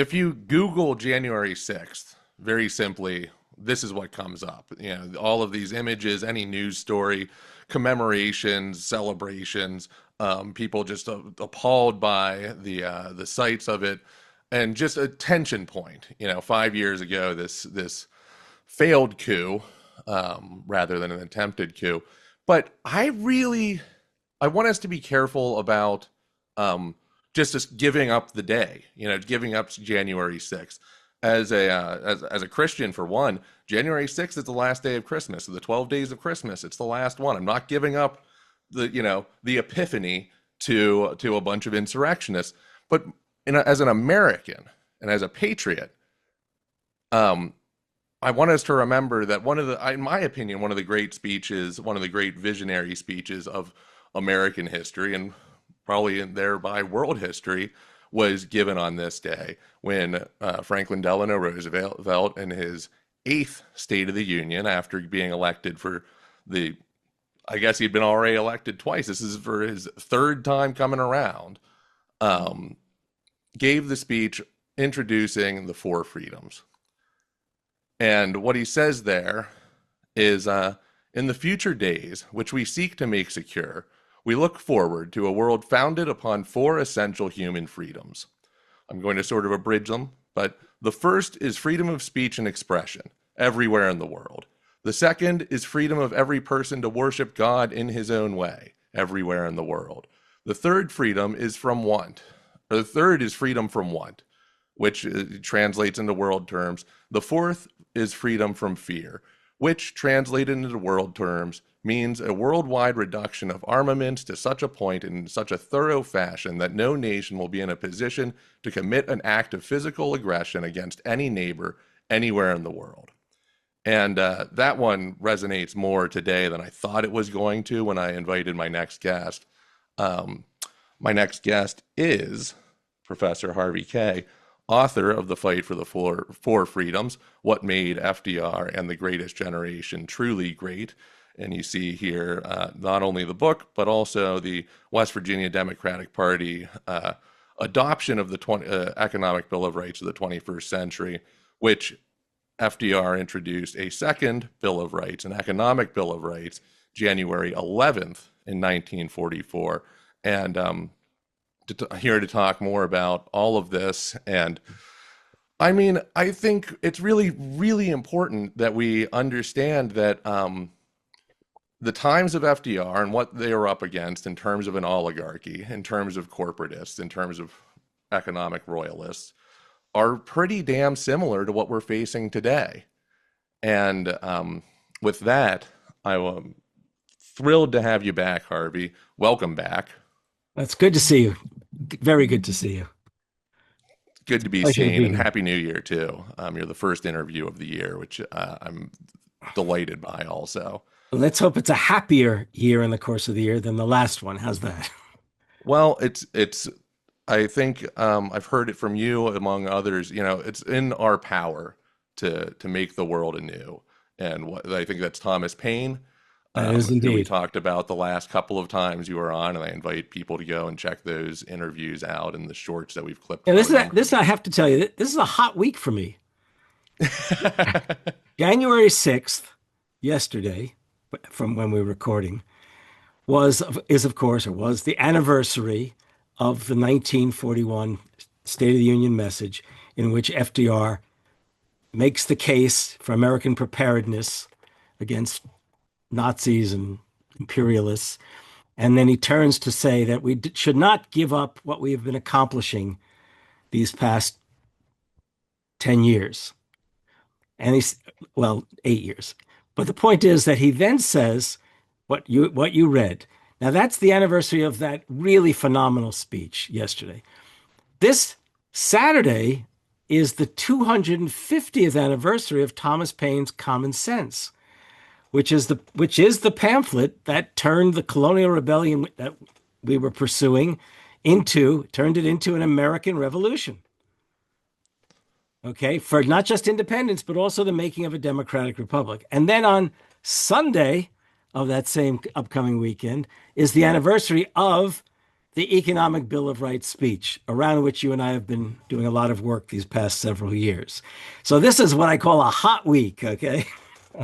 if you Google January 6th, very simply, this is what comes up. All of these images, any news story, commemorations, celebrations, people just appalled by the sights of it, and just a tension point. 5 years ago, this failed coup, rather than an attempted coup. But I want us to be careful about just giving up the day, giving up January 6th. As a Christian, for one, January 6th is the last day of Christmas. Of the 12 days of Christmas, it's the last one. I'm not giving up the epiphany to a bunch of insurrectionists. But as an American and as a patriot, I want us to remember that in my opinion, one of the great speeches, one of the great visionary speeches of American history, and probably thereby world history, was given on this day when Franklin Delano Roosevelt, in his eighth State of the Union, after being elected I guess he'd been already elected twice. This is for his third time coming around, gave the speech introducing the four freedoms. And what he says there is, in the future days, which we seek to make secure, we look forward to a world founded upon four essential human freedoms. I'm going to sort of abridge them, but the first is freedom of speech and expression everywhere in the world. The second is freedom of every person to worship God in his own way everywhere in the world. The third freedom is from want. Or the third is freedom from want, which translates into world terms. The fourth is freedom from fear, which translated into world terms means a worldwide reduction of armaments to such a point in such a thorough fashion that no nation will be in a position to commit an act of physical aggression against any neighbor anywhere in the world. And that one resonates more today than I thought it was going to when I invited my next guest. My next guest is Professor Harvey J, author of The Fight for the Four Freedoms, What Made FDR and the Greatest Generation Truly Great. And you see here not only the book, but also the West Virginia Democratic Party adoption of the Economic Bill of Rights of the 21st century, which FDR introduced a second Bill of Rights, an Economic Bill of Rights, January 11th in 1944. And here to talk more about all of this. And I mean, I think it's really, really important that we understand that the times of FDR and what they were up against in terms of an oligarchy, in terms of corporatists, in terms of economic royalists, are pretty damn similar to what we're facing today. And with that, I'm thrilled to have you back, Harvey. Welcome back. That's good to see you. Very good to see you. Good to be Pleasure to seen, be and here. Happy New Year too. You're the first interview of the year, which I'm delighted by also. Let's hope it's a happier year in the course of the year than the last one. How's that? Well, it's I think I've heard it from you among others, it's in our power to make the world anew. And I think that's Thomas Paine, That is who we indeed. talked about the last couple of times you were on, and I invite people to go and check those interviews out in the shorts that we've clipped And from them. this I have to tell you, this is a hot week for me. January 6th, yesterday, from when we were recording, was the anniversary of the 1941 State of the Union message in which FDR makes the case for American preparedness against Nazis and imperialists. And then he turns to say that we should not give up what we have been accomplishing these past 10 years. And well, 8 years. But the point is that he then says what you read. Now that's the anniversary of that really phenomenal speech yesterday. This Saturday is the 250th anniversary of Thomas Paine's Common Sense, which is the pamphlet that turned the colonial rebellion that we were pursuing turned it into an American revolution. Okay, for not just independence, but also the making of a democratic republic. And then on Sunday of that same upcoming weekend is the anniversary of the Economic Bill of Rights speech, around which you and I have been doing a lot of work these past several years. So this is what I call a hot week, okay?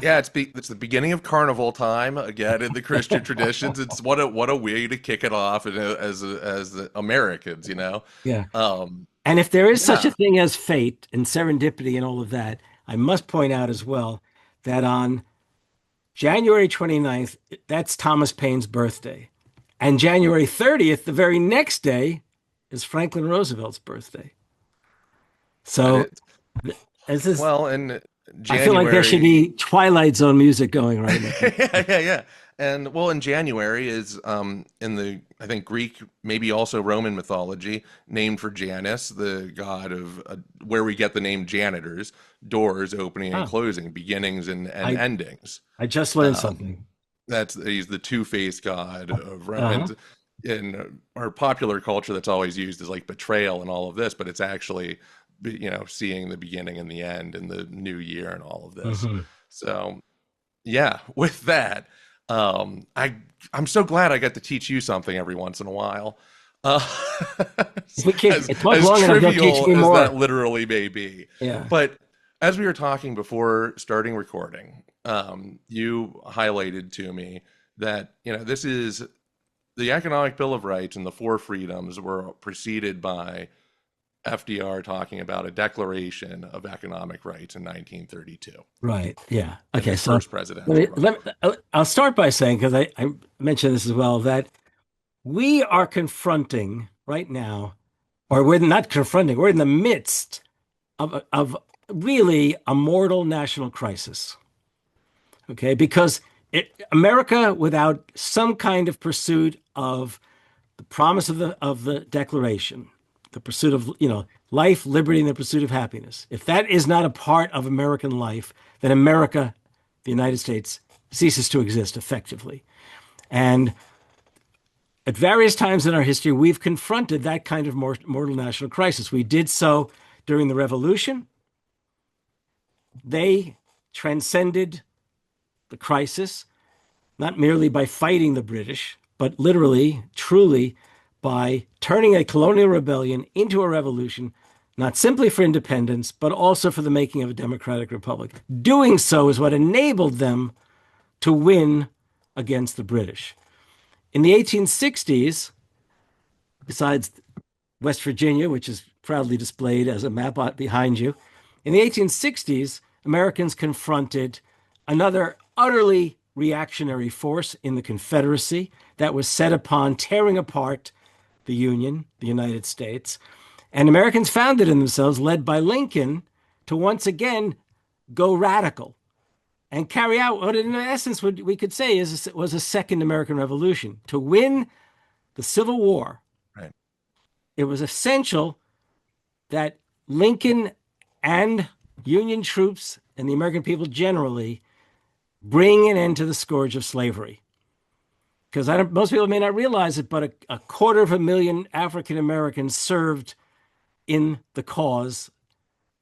Yeah, it's the beginning of carnival time again in the Christian traditions. It's what a way to kick it off as Americans, you know. Yeah. Um, And if there is such a yeah, thing as fate and serendipity and all of that, I must point out as well that on January 29th, that's Thomas Paine's birthday. And January 30th, the very next day, is Franklin Roosevelt's birthday. that So is. this is, Well, in I feel like there should January, be Twilight Zone music going right now. yeah, yeah, yeah. And well, in January is in the I think Greek, maybe also Roman mythology, named for Janus, the god of where we get the name janitors, doors opening and Oh, closing, beginnings and I endings. I just learned Um, something. that's he's the two-faced god of Uh-huh. and in our popular culture that's always used as like betrayal and all of this, but it's actually seeing the beginning and the end and the new year and all of this. Hmm. So yeah, with that, I'm so glad I got to teach you something every once in a while. Uh, If we can talk as long enough, you'll teach trivial me as that more. literally may be. Yeah. But as we were talking before starting recording, you highlighted to me that, this is the Economic Bill of Rights and the Four Freedoms were preceded by FDR talking about a Declaration of Economic Rights in 1932 Right. Yeah. in Okay. his So first presidential run. I'll start by saying, because I mentioned this as well, that we are confronting right now, or we're not confronting, we're in the midst of really a mortal national crisis. Okay. Because America, without some kind of pursuit of the promise of the Declaration, the pursuit of life, liberty, and the pursuit of happiness. If that is not a part of American life, then America, the United States, ceases to exist effectively. And at various times in our history, we've confronted that kind of mortal national crisis. We did so during the Revolution. They transcended the crisis not merely by fighting the British, but literally, truly, by turning a colonial rebellion into a revolution, not simply for independence, but also for the making of a democratic republic. Doing so is what enabled them to win against the British. In the 1860s, besides West Virginia, which is proudly displayed as a map behind you, in the 1860s, Americans confronted another utterly reactionary force in the Confederacy that was set upon tearing apart the Union, the United States. And Americans found it in themselves, led by Lincoln, to once again go radical and carry out what, in essence, what we could say was a second American Revolution. To win the Civil War, Right. it was essential that Lincoln and Union troops and the American people generally bring an end to the scourge of slavery. Because most people may not realize it, but a quarter of a million African Americans served in the cause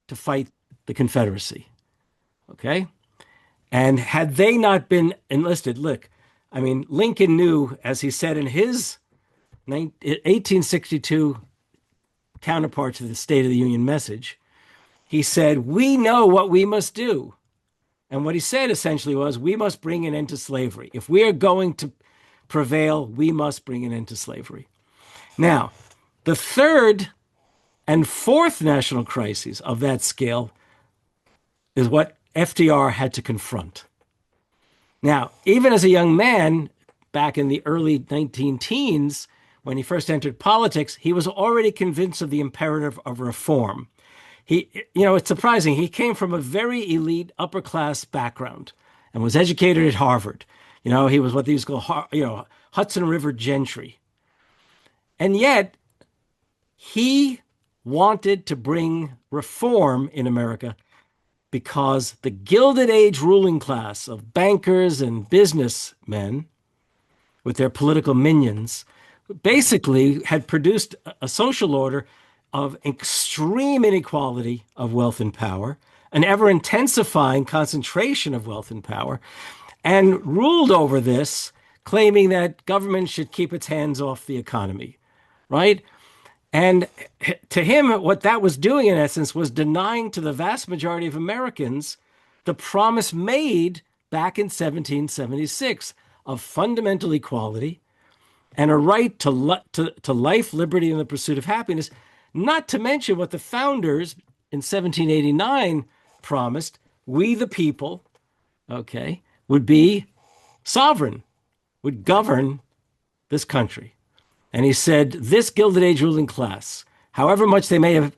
to fight the Confederacy. Okay? And had they not been enlisted, look, I mean, Lincoln knew, as he said in his 1862 counterpart to the State of the Union message, he said, "We know what we must do." And what he said essentially was, we must bring an end to slavery. If we are going to prevail, we must bring an end to slavery. Now, the third and fourth national crises of that scale is what FDR had to confront. Now, even as a young man, back in the early 19 teens, when he first entered politics, he was already convinced of the imperative of reform. It's surprising. He came from a very elite upper class background and was educated at Harvard. He was what these call, Hudson River gentry. And yet he wanted to bring reform in America because the Gilded Age ruling class of bankers and businessmen with their political minions basically had produced a social order of extreme inequality of wealth and power, an ever intensifying concentration of wealth and power, and ruled over this, claiming that government should keep its hands off the economy. right? And to him, what that was doing, in essence, was denying to the vast majority of Americans the promise made back in 1776 of fundamental equality and a right to life, liberty, and the pursuit of happiness, not to mention what the founders in 1789 promised: we, the people, okay, would be sovereign, would govern this country. And he said, this Gilded Age ruling class, however much they may have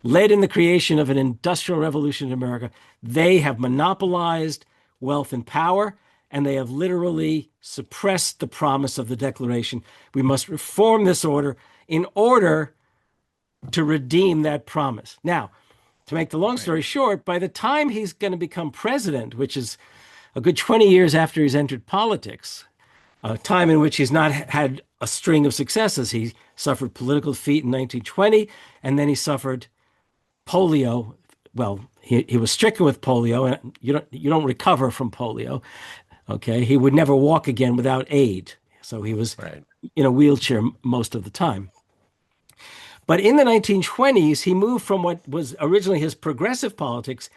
led in the creation of an industrial revolution in America, they have monopolized wealth and power, and they have literally suppressed the promise of the Declaration. We must reform this order in order to redeem that promise. Now, to make the long story short, by the time he's going to become president, which is a good 20 years after he's entered politics, a time in which he's not had a string of successes. He suffered political defeat in 1920, and then he suffered polio. Well, he was stricken with polio, and you don't recover from polio. Okay, he would never walk again without aid, so he was in a wheelchair most of the time. But in the 1920s, he moved from what was originally his progressive politics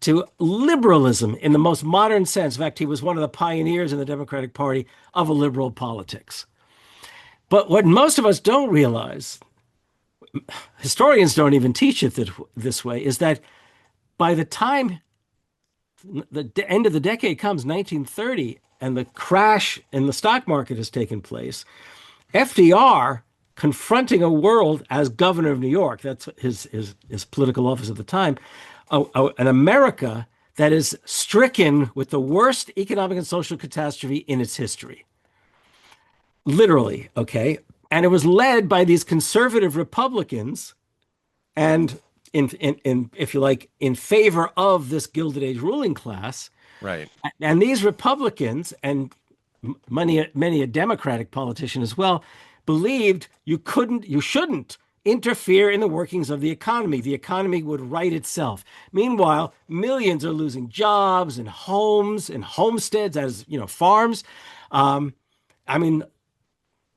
to liberalism in the most modern sense. In fact, he was one of the pioneers in the Democratic Party of a liberal politics. But what most of us don't realize, historians don't even teach it this way, is that by the time the end of the decade comes, 1930, and the crash in the stock market has taken place, FDR, confronting a world as governor of New York, that's his political office at the time, an America that is stricken with the worst economic and social catastrophe in its history. Literally, okay? And it was led by these conservative Republicans and if you like, in favor of this Gilded Age ruling class. Right. And these Republicans and many a Democratic politician as well believed you shouldn't interfere in the workings of the economy. The economy would right itself. Meanwhile, millions are losing jobs and homes and homesteads, as farms. I mean,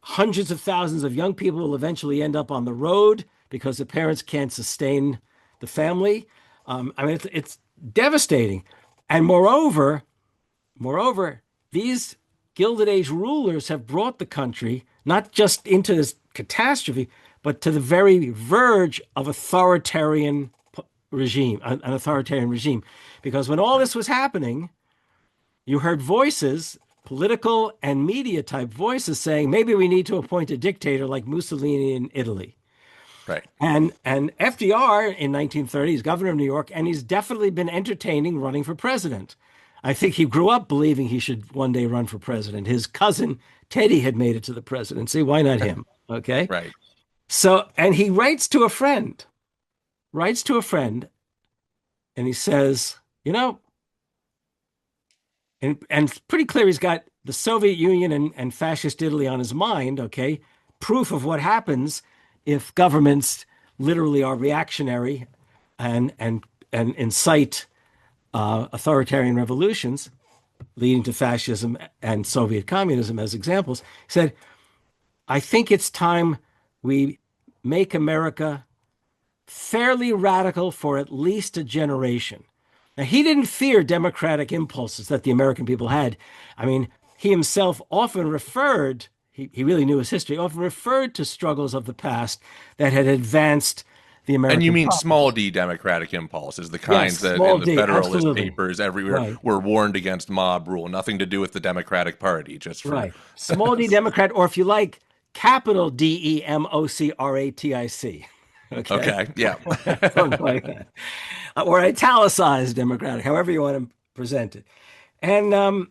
hundreds of thousands of young people will eventually end up on the road because the parents can't sustain the family. I mean, it's devastating. And moreover, these Gilded Age rulers have brought the country not just into this catastrophe, but to the very verge of an authoritarian regime. Because when all this was happening, you heard voices, political and media type voices, saying maybe we need to appoint a dictator like Mussolini in Italy. Right. And FDR in 1930 is governor of New York, and he's definitely been entertaining running for president. I think he grew up believing he should one day run for president. His cousin Teddy had made it to the presidency. Why not him? Okay. Right. So, and he writes to a friend, and he says, and it's pretty clear he's got the Soviet Union and fascist Italy on his mind, okay? Proof of what happens if governments literally are reactionary and incite authoritarian revolutions leading to fascism and Soviet communism as examples. He said, I think it's time we make America fairly radical for at least a generation. Now, he didn't fear democratic impulses that the American people had. I mean, he himself often referred, he really knew his history, often referred to struggles of the past that had advanced the American And you mean process. small d democratic impulses, the kinds that in the Federalist absolutely. Papers everywhere were warned against mob rule, nothing to do with the Democratic Party, just for... Small d Democrat, or if you like, capital DEMOCRATIC. Okay, yeah. Something like that. Or italicized Democratic, however you want to present it. And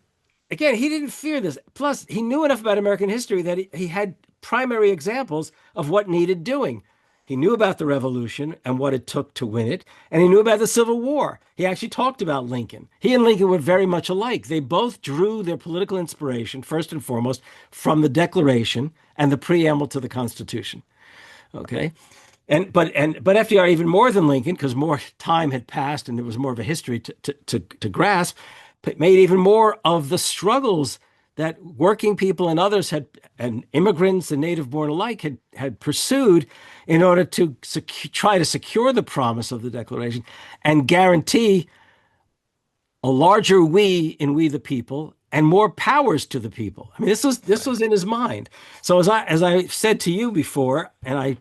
again, he didn't fear this. Plus, he knew enough about American history that he had primary examples of what needed doing. He knew about the Revolution and what it took to win it, and he knew about the Civil War. He actually talked about Lincoln. He and Lincoln were very much alike. They both drew their political inspiration, first and foremost, from the Declaration and the preamble to the Constitution. Okay? But FDR, even more than Lincoln, because more time had passed and there was more of a history to grasp, made even more of the struggles that working people and others and immigrants and native born alike had pursued in order to try to secure the promise of the Declaration and guarantee a larger we in we the people and more powers to the people. I mean, this was in his mind. So as I said to you before, and I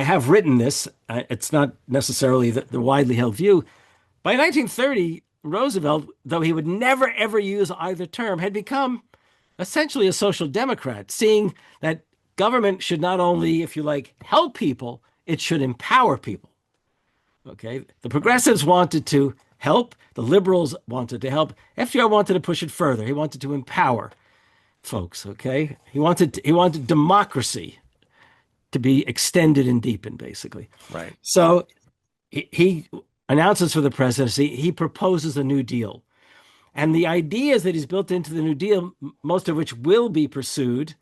have written this. It's not necessarily the widely held view. By 1930, Roosevelt, though he would never ever use either term, had become essentially a social democrat, seeing that government should not only, if you like, help people, it should empower people. Okay, the progressives wanted to help, the liberals wanted to help. FDR wanted to push it further. He wanted to empower folks. Okay, he wanted democracy to be extended and deepened, basically. Right. So he announces for the presidency, he proposes a New Deal. And the ideas that he's built into the New Deal, most of which will be pursued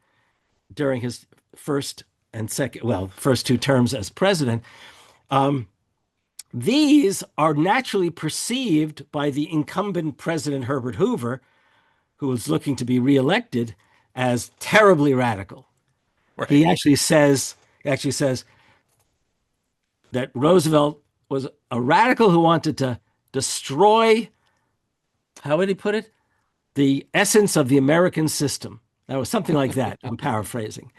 during his first two terms as president, these are naturally perceived by the incumbent President Herbert Hoover, who was looking to be reelected, as terribly radical. Right. He actually says that Roosevelt was a radical who wanted to destroy, how would he put it? The essence of the American system. That was something like that. I'm paraphrasing.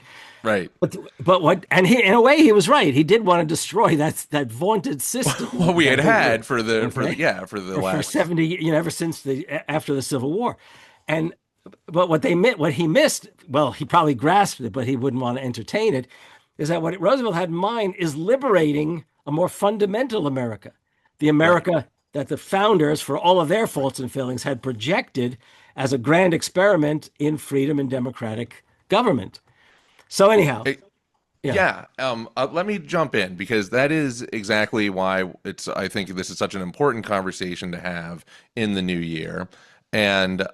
Right. But what, and he, in a way, he was right. He did want to destroy that vaunted system. What we had for the for last 70, ever since after the Civil War. But what he missed, well, he probably grasped it, but he wouldn't want to entertain it, is that what Roosevelt had in mind is liberating a more fundamental America, the America that the founders, for all of their faults and failings, had projected as a grand experiment in freedom and democratic government. So anyhow, let me jump in, because that is exactly why I think this is such an important conversation to have in the new year. And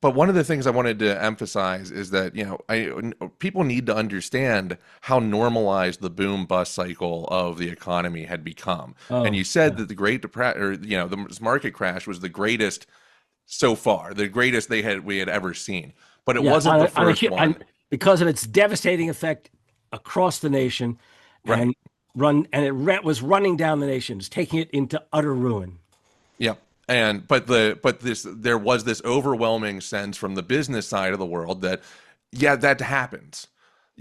but one of the things I wanted to emphasize is that, people need to understand how normalized the boom bust cycle of the economy had become. And you said that the Great Depression, or the market crash, was the greatest so far, the greatest we had ever seen. But it wasn't the first one, because of its devastating effect across the nation, right? It was running down the nation, taking it into utter ruin. Yeah. There was this overwhelming sense from the business side of the world that, that happens,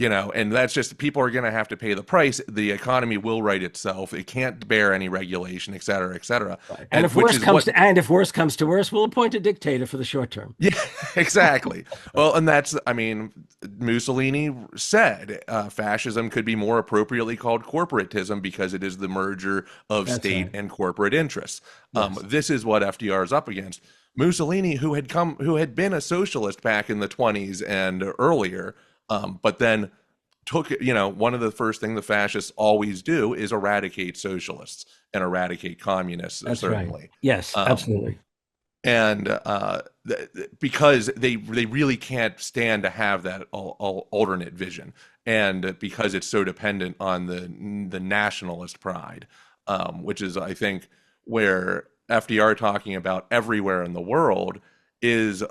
and that's just, people are going to have to pay the price. The economy will right itself. It can't bear any regulation, et cetera, et cetera. Right. And if worse comes to worse, we'll appoint a dictator for the short term. Yeah, exactly. Well, and that's, Mussolini said fascism could be more appropriately called corporatism because it is the merger of state and corporate interests. Yes. This is what FDR is up against. Mussolini, who had been a socialist back in the 1920s and earlier, but then took, one of the first things the fascists always do is eradicate socialists and eradicate communists. That's certainly. Right. Yes, absolutely. And because they really can't stand to have that alternate vision, and because it's so dependent on the nationalist pride, which is, I think, where FDR talking about everywhere in the world is,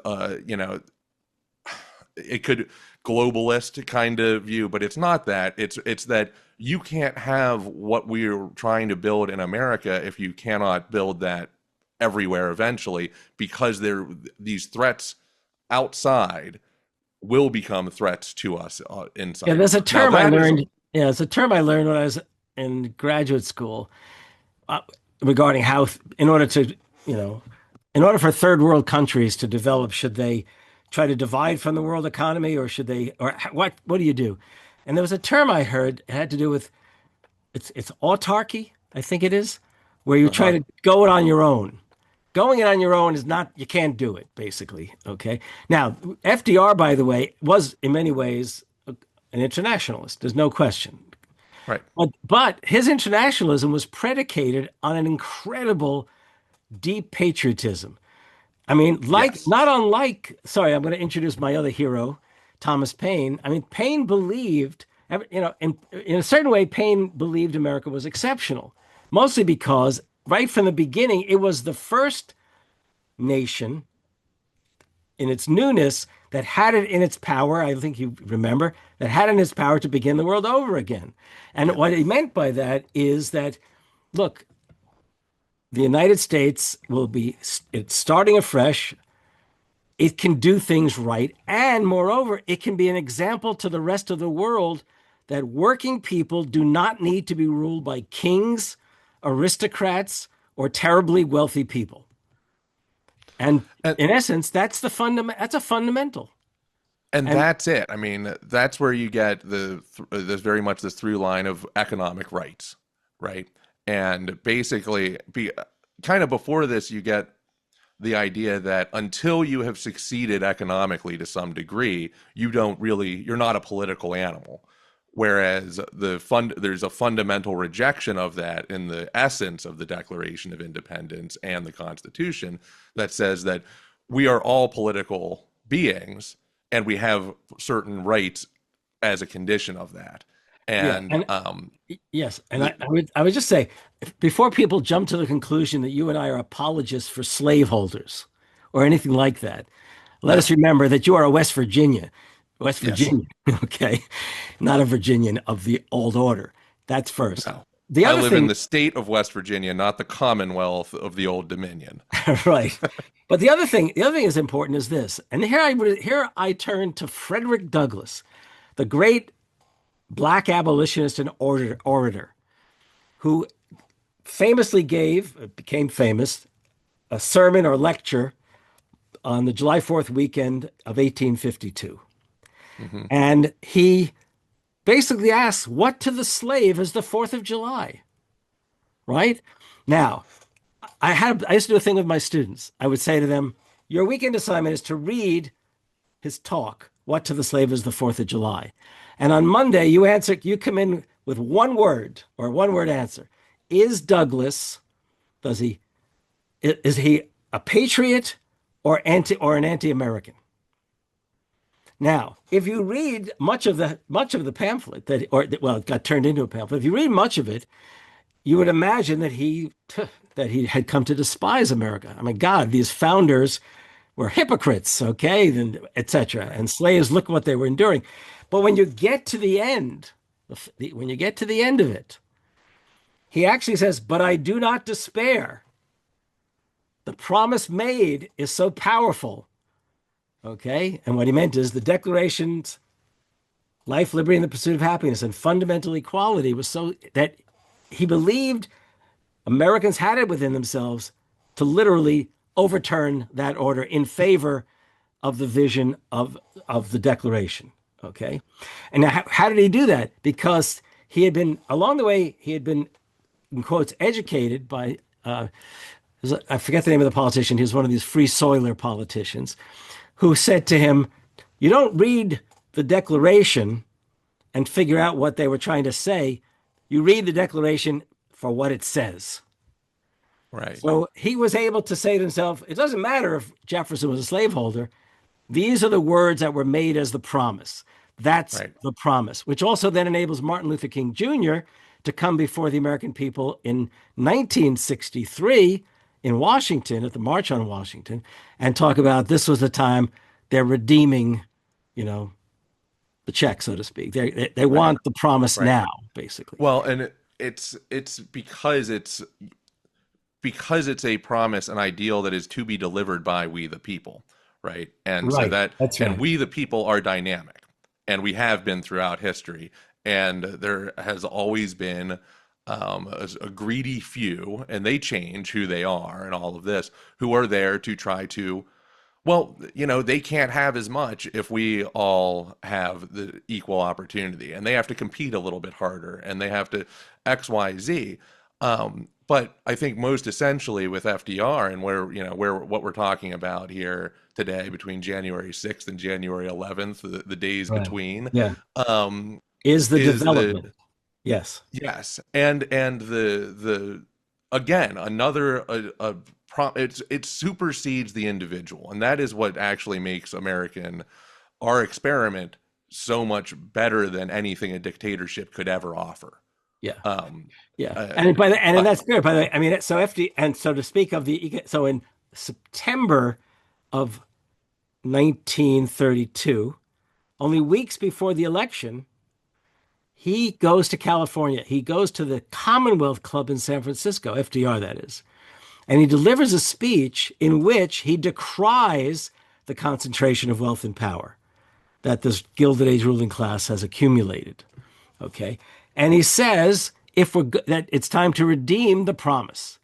it could globalist kind of view, but it's not that. It's that you can't have what we're trying to build in America if you cannot build that everywhere eventually, because these threats outside will become threats to us inside. Yeah, there's a term I learned. Yeah, it's a term I learned when I was in graduate school regarding how, in order for third world countries to develop, should they try to divide from the world economy, or should they, or what do you do? And there was a term I heard, it had to do with, it's autarky, I think it is, where you try to go it on your own. Going it on your own is not, you can't do it, basically. Okay. Now, FDR, by the way, was in many ways an internationalist. There's no question. Right. But his internationalism was predicated on an incredible deep patriotism. I mean, not unlike, sorry, I'm going to introduce my other hero, Thomas Paine. I mean, Paine believed, in a certain way, Paine believed America was exceptional, mostly because right from the beginning, it was the first nation in its newness, that had it in its power, I think you remember, that had it in its power to begin the world over again. And Yeah. what he meant by that is that, look, the United States will be it's starting afresh. It can do things right. And moreover, it can be an example to the rest of the world that working people do not need to be ruled by kings, aristocrats, or terribly wealthy people. And And in essence, that's a fundamental. and And that's it. I mean, that's where you get there's very much this through line of economic rights, right? And basically, kind of before this, you get the idea that until you have succeeded economically to some degree, you're not a political animal. Whereas there's a fundamental rejection of that in the essence of the Declaration of Independence and the Constitution that says that we are all political beings and we have certain rights as a condition of that. yeah, And and yes, and the I would just say before people jump to the conclusion that you and I are apologists for slaveholders or anything like that, let us no, remember that you are a West yes, Virginian, okay, not a Virginian of the old order. That's first. no. The I other live in thing, the state of West Virginia, not the Commonwealth of the Old Dominion. right? But the other thing is important is this, and here I turn to Frederick Douglass, the great black abolitionist and orator, who famously became famous, a sermon or lecture on the July 4th weekend of 1852. Hmm. And he basically asks, what to the slave is the 4th of July? Right? Now, I used to do a thing with my students. I would say to them, your weekend assignment is to read his talk, What to the Slave is the 4th of July. And on Monday, you come in with one word or one word answer. Is Douglas, does he, is he a patriot or an anti-American? Now, if you read much of the pamphlet it got turned into a pamphlet. If you read much of it, you would imagine that he had come to despise America. I mean, God, these founders were hypocrites, okay, and etc. Right. And slaves, look what they were enduring. But when you get to the end, of it, he actually says, "But I do not despair. The promise made is so powerful." Okay, and what he meant is the Declaration's life, liberty, and the pursuit of happiness and fundamental equality was so that he believed Americans had it within themselves to literally overturn that order in favor of the vision of the Declaration. Okay. And now, how did he do that? Because along the way, he had been, in quotes, educated by, I forget the name of the politician. He was one of these free soiler politicians who said to him, you don't read the Declaration and figure out what they were trying to say. You read the Declaration for what it says. Right. So he was able to say to himself, it doesn't matter if Jefferson was a slaveholder. These are the words that were made as the promise. That's Right. the promise, which also then enables Martin Luther King Jr. to come before the American people in 1963 in Washington at the March on Washington and talk about this was the time they're redeeming, you know, the check, so to speak. They Right. want the promise Right. now, basically. Well, and it's because it's a promise, an ideal that is to be delivered by we the people, right? And so Right. That's and right. we the people are dynamic, and we have been throughout history, and there has always been a greedy few, and they change who they are and all of this, who are there to try to, well, they can't have as much if we all have the equal opportunity, and they have to compete a little bit harder, and they have to X, Y, Z. But I think most essentially with FDR and where what we're talking about here today between January 6th and January 11th, the days Right. between, Yeah. um, Is the is the development. Yes. yes, and the again another it supersedes the individual, and that is what actually makes our experiment so much better than anything a dictatorship could ever offer. Yeah. Um, Yeah. uh, And uh, that's good. By the way, I mean, so FD, and so to speak of so in September of 1932, only weeks before the election, he goes to California. He goes to the Commonwealth Club in San Francisco, FDR, that is. And he delivers a speech in which he decries the concentration of wealth and power that this Gilded Age ruling class has accumulated. Okay. And he says that it's time to redeem the promise.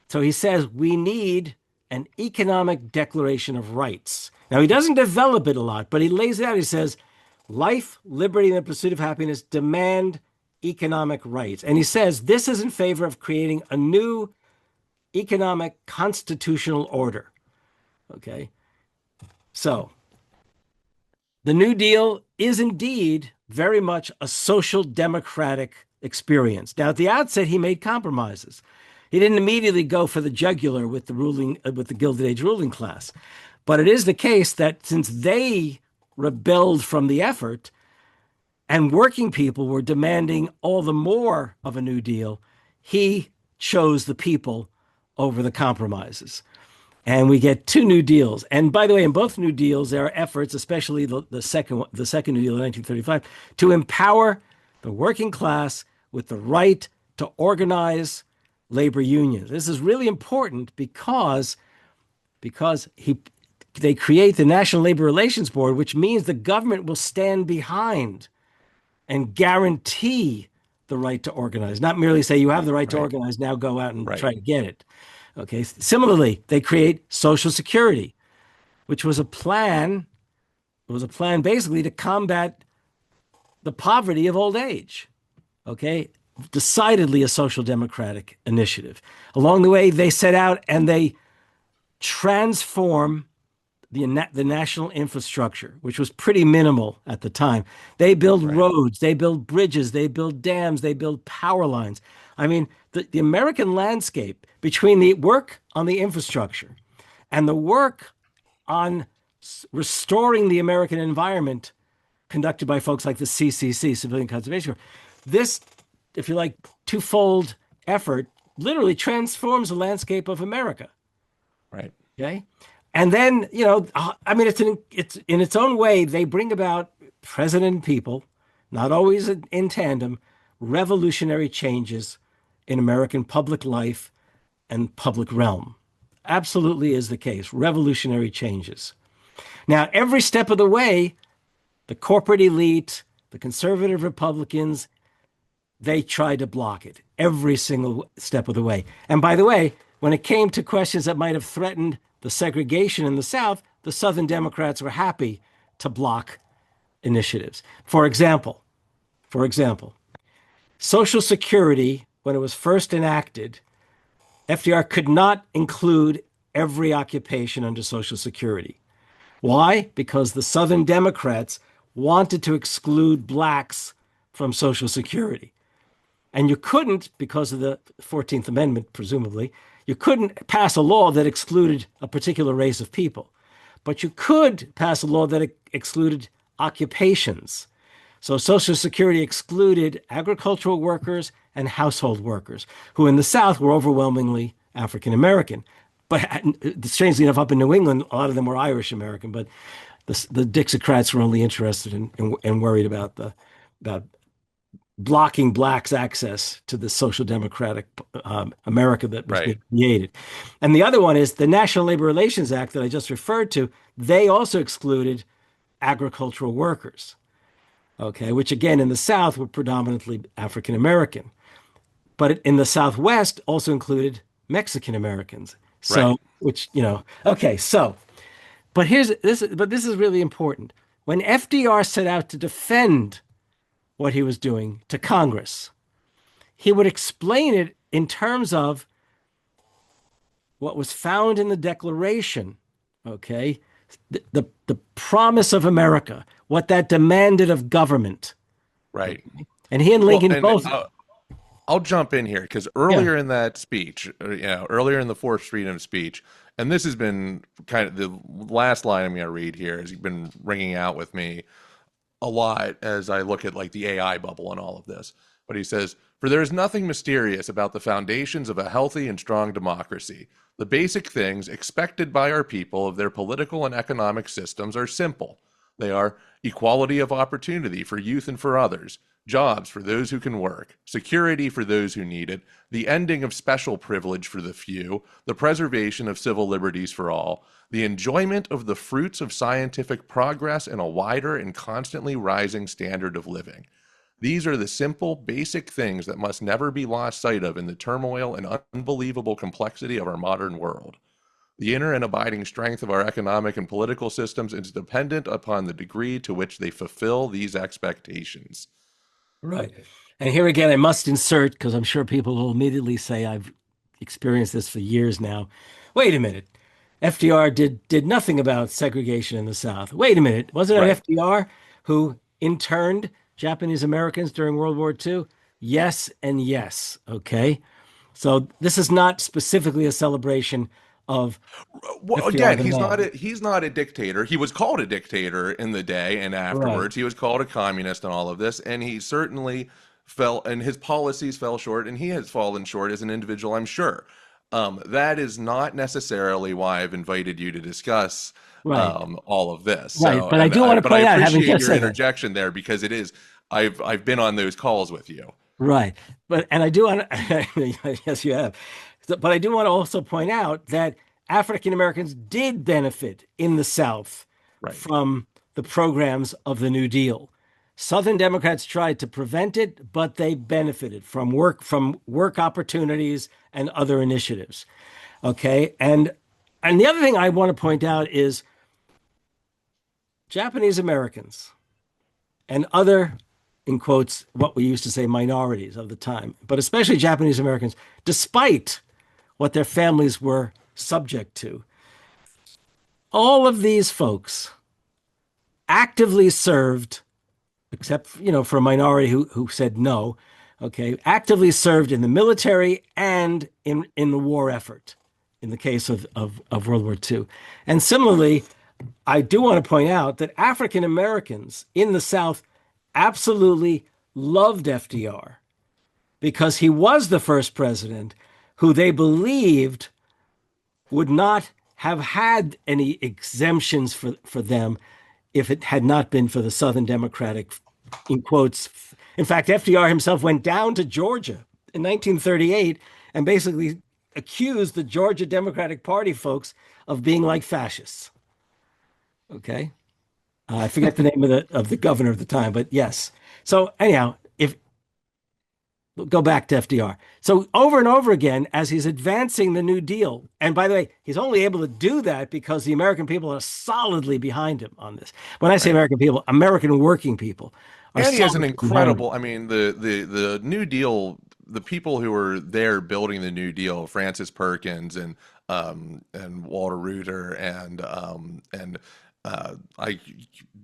So he says we need an economic declaration of rights. Now, he doesn't develop it a lot, but he lays it out. He says life, liberty, and the pursuit of happiness demand economic rights. And he says this is in favor of creating a new economic constitutional order. Okay. So the New Deal is indeed very much a social democratic experience. Now, at the outset, he made compromises. He didn't immediately go for the jugular with the Gilded Age ruling class. But it is the case that since they rebelled from the effort and working people were demanding all the more of a New Deal, he chose the people over the compromises. And we get two New Deals. And by the way, in both New Deals, there are efforts, especially the second New Deal in 1935, to empower the working class with the right to organize labor unions. This is really important because they create the National Labor Relations Board, which means the government will stand behind and guarantee the right to organize, not merely say you have the right to organize, now go out and try to get it. Okay. Similarly, they create Social Security, which was a plan. It was a plan basically to combat the poverty of old age. Okay. Decidedly a social democratic initiative. Along the way, they set out and they transform the national infrastructure, which was pretty minimal at the time. They build roads, they build bridges, they build dams, they build power lines. I mean, the American landscape between the work on the infrastructure and the work on restoring the American environment conducted by folks like the CCC, Civilian Conservation Corps, this, if you like, twofold effort literally transforms the landscape of America. Right. Okay. And then, I mean, it's in its own way, they bring about president and people, not always in tandem, revolutionary changes in American public life and public realm. Absolutely is the case. Revolutionary changes. Now, every step of the way, the corporate elite, the conservative Republicans, they tried to block it every single step of the way. And by the way, when it came to questions that might have threatened the segregation in the South, the Southern Democrats were happy to block initiatives. For example, Social Security, when it was first enacted, FDR could not include every occupation under Social Security. Why? Because the Southern Democrats wanted to exclude blacks from Social Security. And you couldn't, because of the 14th Amendment, presumably, you couldn't pass a law that excluded a particular race of people. But you could pass a law that excluded occupations. So Social Security excluded agricultural workers and household workers, who in the South were overwhelmingly African American. But strangely enough, up in New England, a lot of them were Irish American. But the Dixiecrats were only interested in and worried about blocking blacks' access to the social democratic America that was being created. And the other one is the National Labor Relations Act that I just referred to. They also excluded agricultural workers, okay, which again in the South were predominantly African American, but in the Southwest also included Mexican Americans. So, which, okay, so, but this is really important. When FDR set out to defend what he was doing to Congress, he would explain it in terms of what was found in the Declaration, okay? The promise of America, what that demanded of government. Right. And he and Lincoln both. I'll jump in here because earlier in that speech, earlier in the Fourth Freedom speech, and this has been kind of the last line I'm going to read here has been ringing out with me a lot as I look at like the AI bubble and all of this. But he says, For there is nothing mysterious about the foundations of a healthy and strong democracy. The basic things expected by our people of their political and economic systems are simple. They are equality of opportunity for youth and for others, jobs for those who can work, security for those who need it, the ending of special privilege for the few, the preservation of civil liberties for all, the enjoyment of the fruits of scientific progress and a wider and constantly rising standard of living. These are the simple, basic things that must never be lost sight of in the turmoil and unbelievable complexity of our modern world. The inner and abiding strength of our economic and political systems is dependent upon the degree to which they fulfill these expectations. Right. And here again, I must insert, because I'm sure people will immediately say I've experienced this for years now. Wait a minute. FDR did nothing about segregation in the South. Wait a minute. Wasn't it Right. FDR who interned Japanese Americans during World War II? Yes and yes. Okay. So this is not specifically a celebration of Well, FDR again, the man. he's not a dictator. He was called a dictator in the day and Right. afterwards. He was called a communist and all of this, and he certainly fell and his policies fell short, and he has fallen short as an individual, I'm sure. That is not necessarily why I've invited you to discuss Right. all of this. Right. So, But I do want to but I point out, having appreciate just your said that, interjection there because it is I've been on those calls with you. right. But, and I do want to, yes, you have. But I do want to also point out that African Americans did benefit in the South Right. from the programs of the New Deal. Southern Democrats tried to prevent it, but they benefited from work opportunities and other initiatives. Okay. And the other thing I want to point out is Japanese Americans and other, in quotes, what we used to say minorities of the time, but especially Japanese Americans, despite what their families were subject to, all of these folks actively served, except, for a minority who said no, okay, actively served in the military and in the war effort in the case of World War II. And similarly, I do want to point out that African Americans in the South absolutely loved FDR because he was the first president who they believed would not have had any exemptions for them if it had not been for the Southern Democratic, in quotes. In fact, FDR himself went down to Georgia in 1938 and basically accused the Georgia Democratic Party folks of being like fascists. Okay. I forget the name of the governor of the time, but yes. So anyhow, if we'll go back to FDR. So over and over again, as he's advancing the New Deal, and by the way, he's only able to do that because the American people are solidly behind him on this. When I say Right. American people, American working people are And he has an solidly behind him. incredible, I mean, the New Deal, the people who were there building the New Deal, Francis Perkins and Walter Reuther and I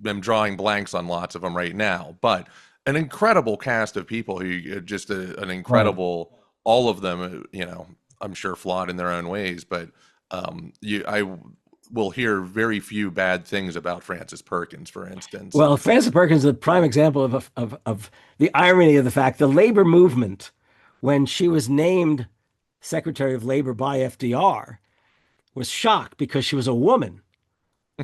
am drawing blanks on lots of them right now, but an incredible cast of people who just an Right. incredible, all of them, I'm sure flawed in their own ways, but I will hear very few bad things about Francis Perkins, for instance. Well, Francis Perkins is a prime example of the irony of the fact the labor movement, when she was named Secretary of Labor by FDR, was shocked because she was a woman.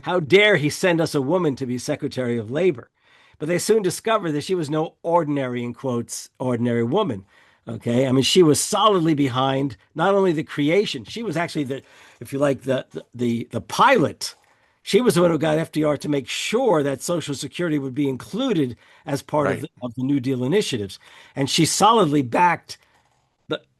How dare he send us a woman to be Secretary of Labor? But they soon discovered that she was no ordinary, in quotes, ordinary woman. Okay. I mean, she was solidly behind not only the creation, she was actually the, if you like, the pilot. She was the one who got FDR to make sure that Social Security would be included as part Right. of the New Deal initiatives. And she solidly backed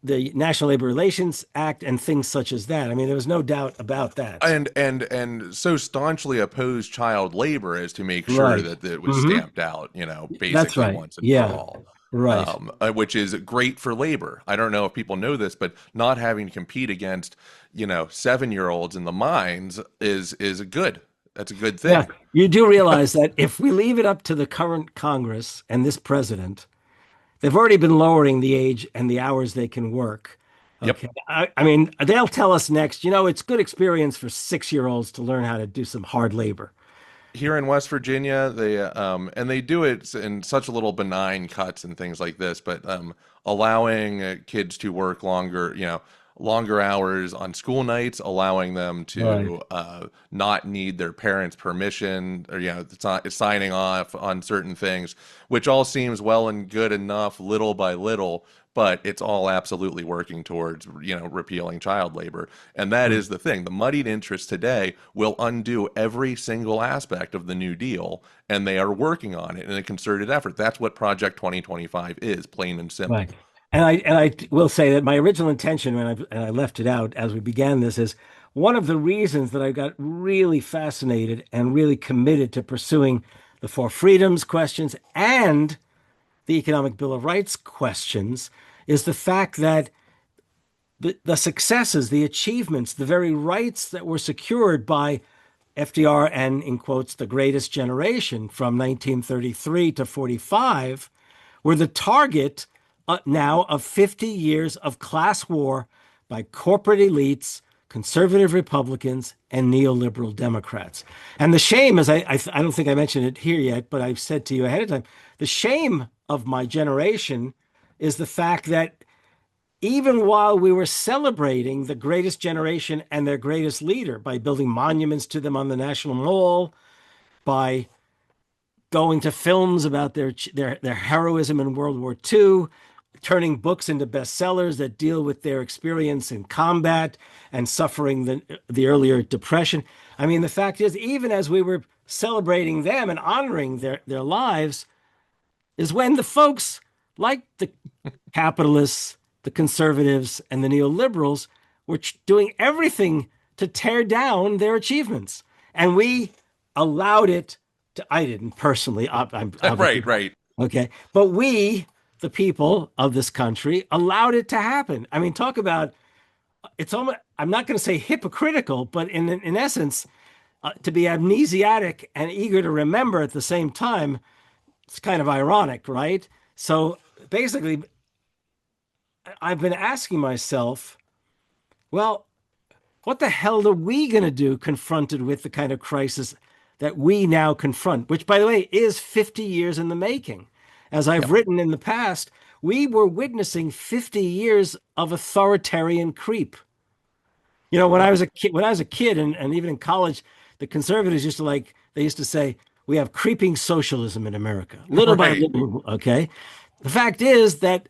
the National Labor Relations Act and things such as that. I mean, there was no doubt about that. And so staunchly opposed child labor as to make sure Right. that it was Hmm. stamped out, That's basically right. once and for Yeah. all, Right. which is great for labor. I don't know if people know this, but not having to compete against, 7-year-olds in the mines is good. That's a good Yeah. thing. You do realize that if we leave it up to the current Congress and this president, they've already been lowering the age and the hours they can work. Yep. Okay. I mean, they'll tell us next, it's good experience for 6-year-olds to learn how to do some hard labor. here in West Virginia, they do it in such little benign cuts and things like this, but allowing kids to work longer, longer hours on school nights, allowing them Right. to not need their parents' permission, or it's signing off on certain things, which all seems well and good enough, little by little. But it's all absolutely working towards, repealing child labor. And that Right. is the thing. The muddied interest today will undo every single aspect of the New Deal, and they are working on it in a concerted effort. That's what Project 2025 is, plain and Right. simple. And I will say that my original intention when I left it out as we began this is one of the reasons that I got really fascinated and really committed to pursuing the Four Freedoms questions and the Economic Bill of Rights questions is the fact that the successes, the achievements, the very rights that were secured by FDR and, in quotes, the greatest generation from 1933 to 45 were the target now of 50 years of class war by corporate elites, conservative Republicans, and neoliberal Democrats. And the shame, as I don't think I mentioned it here yet, but I've said to you ahead of time, the shame of my generation is the fact that even while we were celebrating the greatest generation and their greatest leader by building monuments to them on the National Mall, by going to films about their heroism in World War II, turning books into bestsellers that deal with their experience in combat and suffering the earlier depression. I mean, the fact is, even as we were celebrating them and honoring their lives, is when the folks like the capitalists, the conservatives, and the neoliberals were doing everything to tear down their achievements. And we allowed it to, I didn't personally, I'm obviously, Right, right. okay, but we, the people of this country, allowed it to happen. I mean, talk about, it's almost, I'm not going to say hypocritical, but in essence, to be amnesiac and eager to remember at the same time, it's kind of ironic, right? So basically, I've been asking myself, well, what the hell are we going to do confronted with the kind of crisis that we now confront, which, by the way, is 50 years in the making? As I've Yep. written in the past, we were witnessing 50 years of authoritarian creep. You know, Yep. when I was a kid and even in college, the conservatives used to they used to say, we have creeping socialism in America, little by Right. little, okay? The fact is that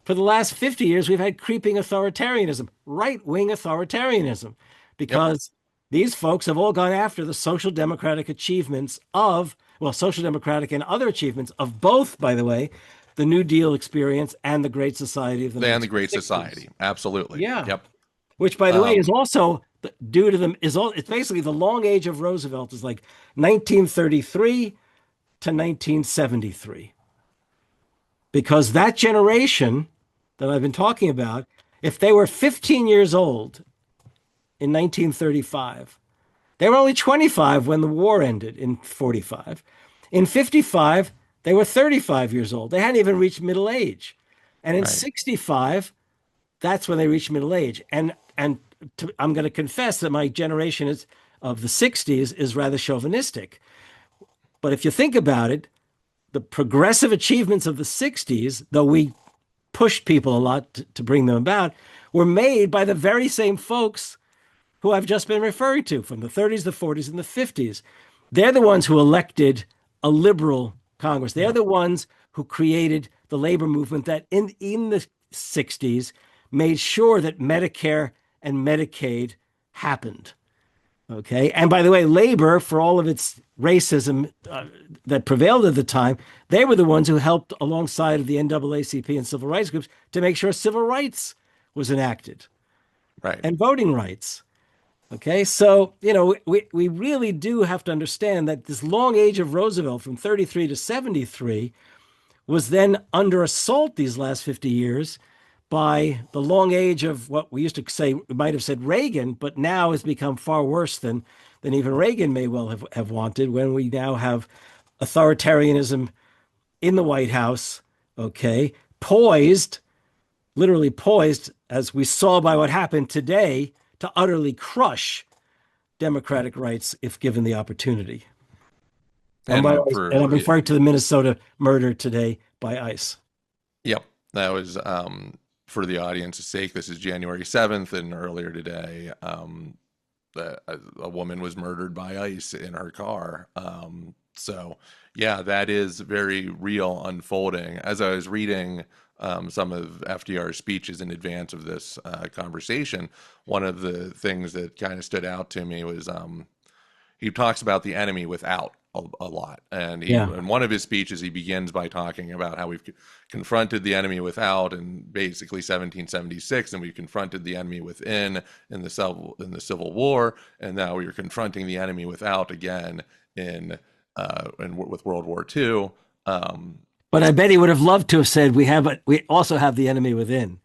for the last 50 years, we've had creeping authoritarianism, right-wing authoritarianism, Yep. because these folks have all gone after the social democratic achievements of, well, social democratic and other achievements of both, by the way, the New Deal experience and the Great Society of the And the Great 1960s. Society. Absolutely. Yeah. Yep. Which, by the way, is Um, also due to them, is all, it's basically the long age of Roosevelt is like 1933 to 1973. Because that generation that I've been talking about, if they were 15 years old in 1935, they were only 25 when the war ended in 45. In 55, they were 35 years old. They hadn't even reached middle age. And in right. 65, that's when they reached middle age. I'm going to confess that my generation is of the 60s is rather chauvinistic. But if you think about it, the progressive achievements of the 60s, though we pushed people a lot to bring them about, were made by the very same folks who I've just been referring to from the 30s, the 40s, and the 50s. They're the ones who elected a liberal Congress. They're Yep. the ones who created the labor movement that in the 60s made sure that Medicare and Medicaid happened. Okay. And by the way, labor, for all of its racism that prevailed at the time, they were the ones who helped alongside of the NAACP and civil rights groups to make sure civil rights was enacted Right. and voting rights. Okay. So, you know, we really do have to understand that this long age of Roosevelt from 33 to 73 was then under assault these last 50 years by the long age of what we used to say, we might have said Reagan, but now has become far worse than even Reagan may well have wanted when we now have authoritarianism in the White House, okay, poised, literally poised, as we saw by what happened today, to utterly crush democratic rights if given the opportunity. And And I'm for referring to the Minnesota murder today by ICE. yep, that was for the audience's sake. This is January 7th, and earlier today, a woman was murdered by ICE in her car. So yeah, that is very real unfolding. As I was reading some of FDR's speeches in advance of this conversation, one of the things that kind of stood out to me was he talks about the enemy without a lot. And Yeah, in one of his speeches, he begins by talking about how we've confronted the enemy without in basically 1776, and we've confronted the enemy within in the Civil War, and now we are confronting the enemy without again with World War II. Um, but I bet he would have loved to have said we also have the enemy within,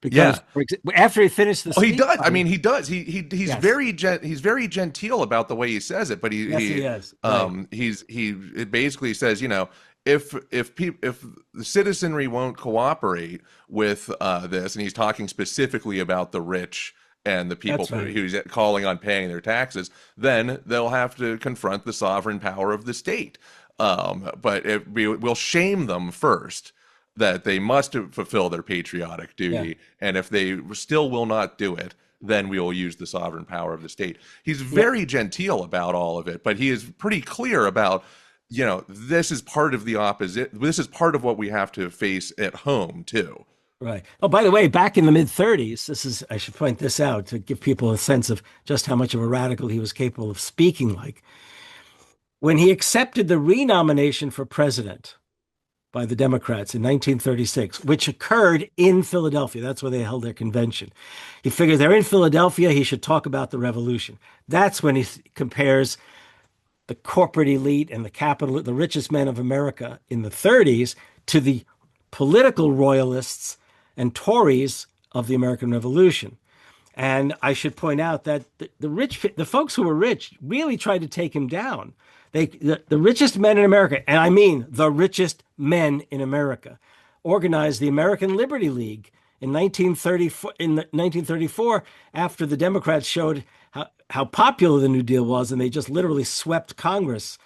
because yeah, after he finished the well, he speech, does. I mean, he does. He's yes, he's very genteel about the way he says it, but yes, he is right. he it basically says, you know, if the citizenry won't cooperate with this, and he's talking specifically about the rich and the people That's right. who's calling on paying their taxes, then they'll have to confront the sovereign power of the state. But we'll shame them first that they must fulfill their patriotic Yeah, duty, and if they still will not do it, then we will use the sovereign power of the state. He's yeah, very genteel about all of it, but he is pretty clear about, you know, this is part of the opposite. This is part of what we have to face at home too. right. Oh, by the way, back in the mid 30s, this is I should point this out to give people a sense of just how much of a radical he was capable of speaking like. When he accepted the renomination for president by the Democrats in 1936, which occurred in Philadelphia. That's where they held their convention. He figured they're in Philadelphia, he should talk about the revolution. That's when he compares the corporate elite and the capital, the richest men of America in the 30s to the political royalists and Tories of the American Revolution. And I should point out that the folks who were rich really tried to take him down. The richest men in America, and I mean the richest men in America, organized the American Liberty League in 1934. In 1934, after the Democrats showed how popular the New Deal was, and they just literally swept Congress,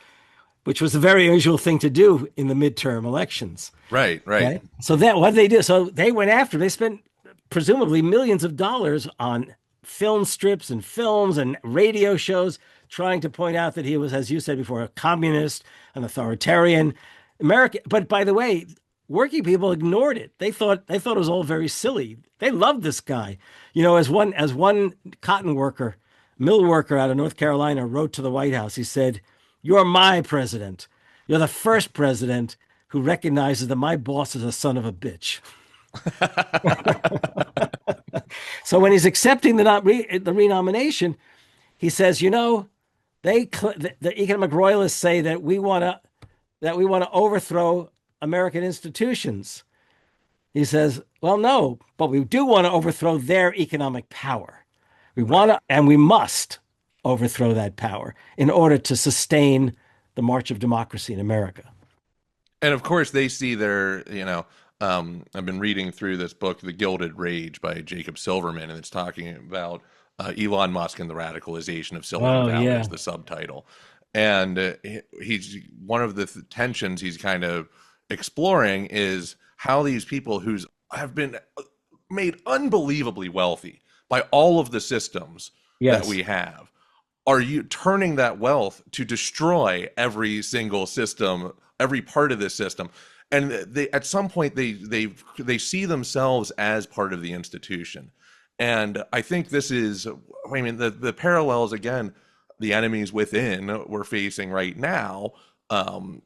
which was a very unusual thing to do in the midterm elections. Right, right. Okay. So that what did they do? So they went after. They spent presumably millions of dollars on film strips and films and radio shows trying to point out that he was, as you said before, a communist, an authoritarian American. But by the way, working people ignored it. They thought it was all very silly. They loved this guy. You know, as one cotton worker, mill worker out of North Carolina wrote to the White House, he said, "You're my president. You're the first president who recognizes that my boss is a son of a bitch." So when he's accepting the renomination, he says, "You know, the economic royalists say that we want to overthrow American institutions." He says, "Well, no, but we do want to overthrow their economic power. We want to, and we must overthrow that power in order to sustain the march of democracy in America." And of course, they see their, you know, I've been reading through this book, The Gilded Rage by Jacob Silverman, and it's talking about Elon Musk and the radicalization of Silicon Oh Valley yeah, as the subtitle. And he's one of the tensions he's kind of exploring is how these people who's have been made unbelievably wealthy by all of the systems that yes, we have, are you turning that wealth to destroy every single system, every part of this system? And they, at some point, they see themselves as part of the institution. And I think this is, I mean, the parallels again, the enemies within we're facing right now, of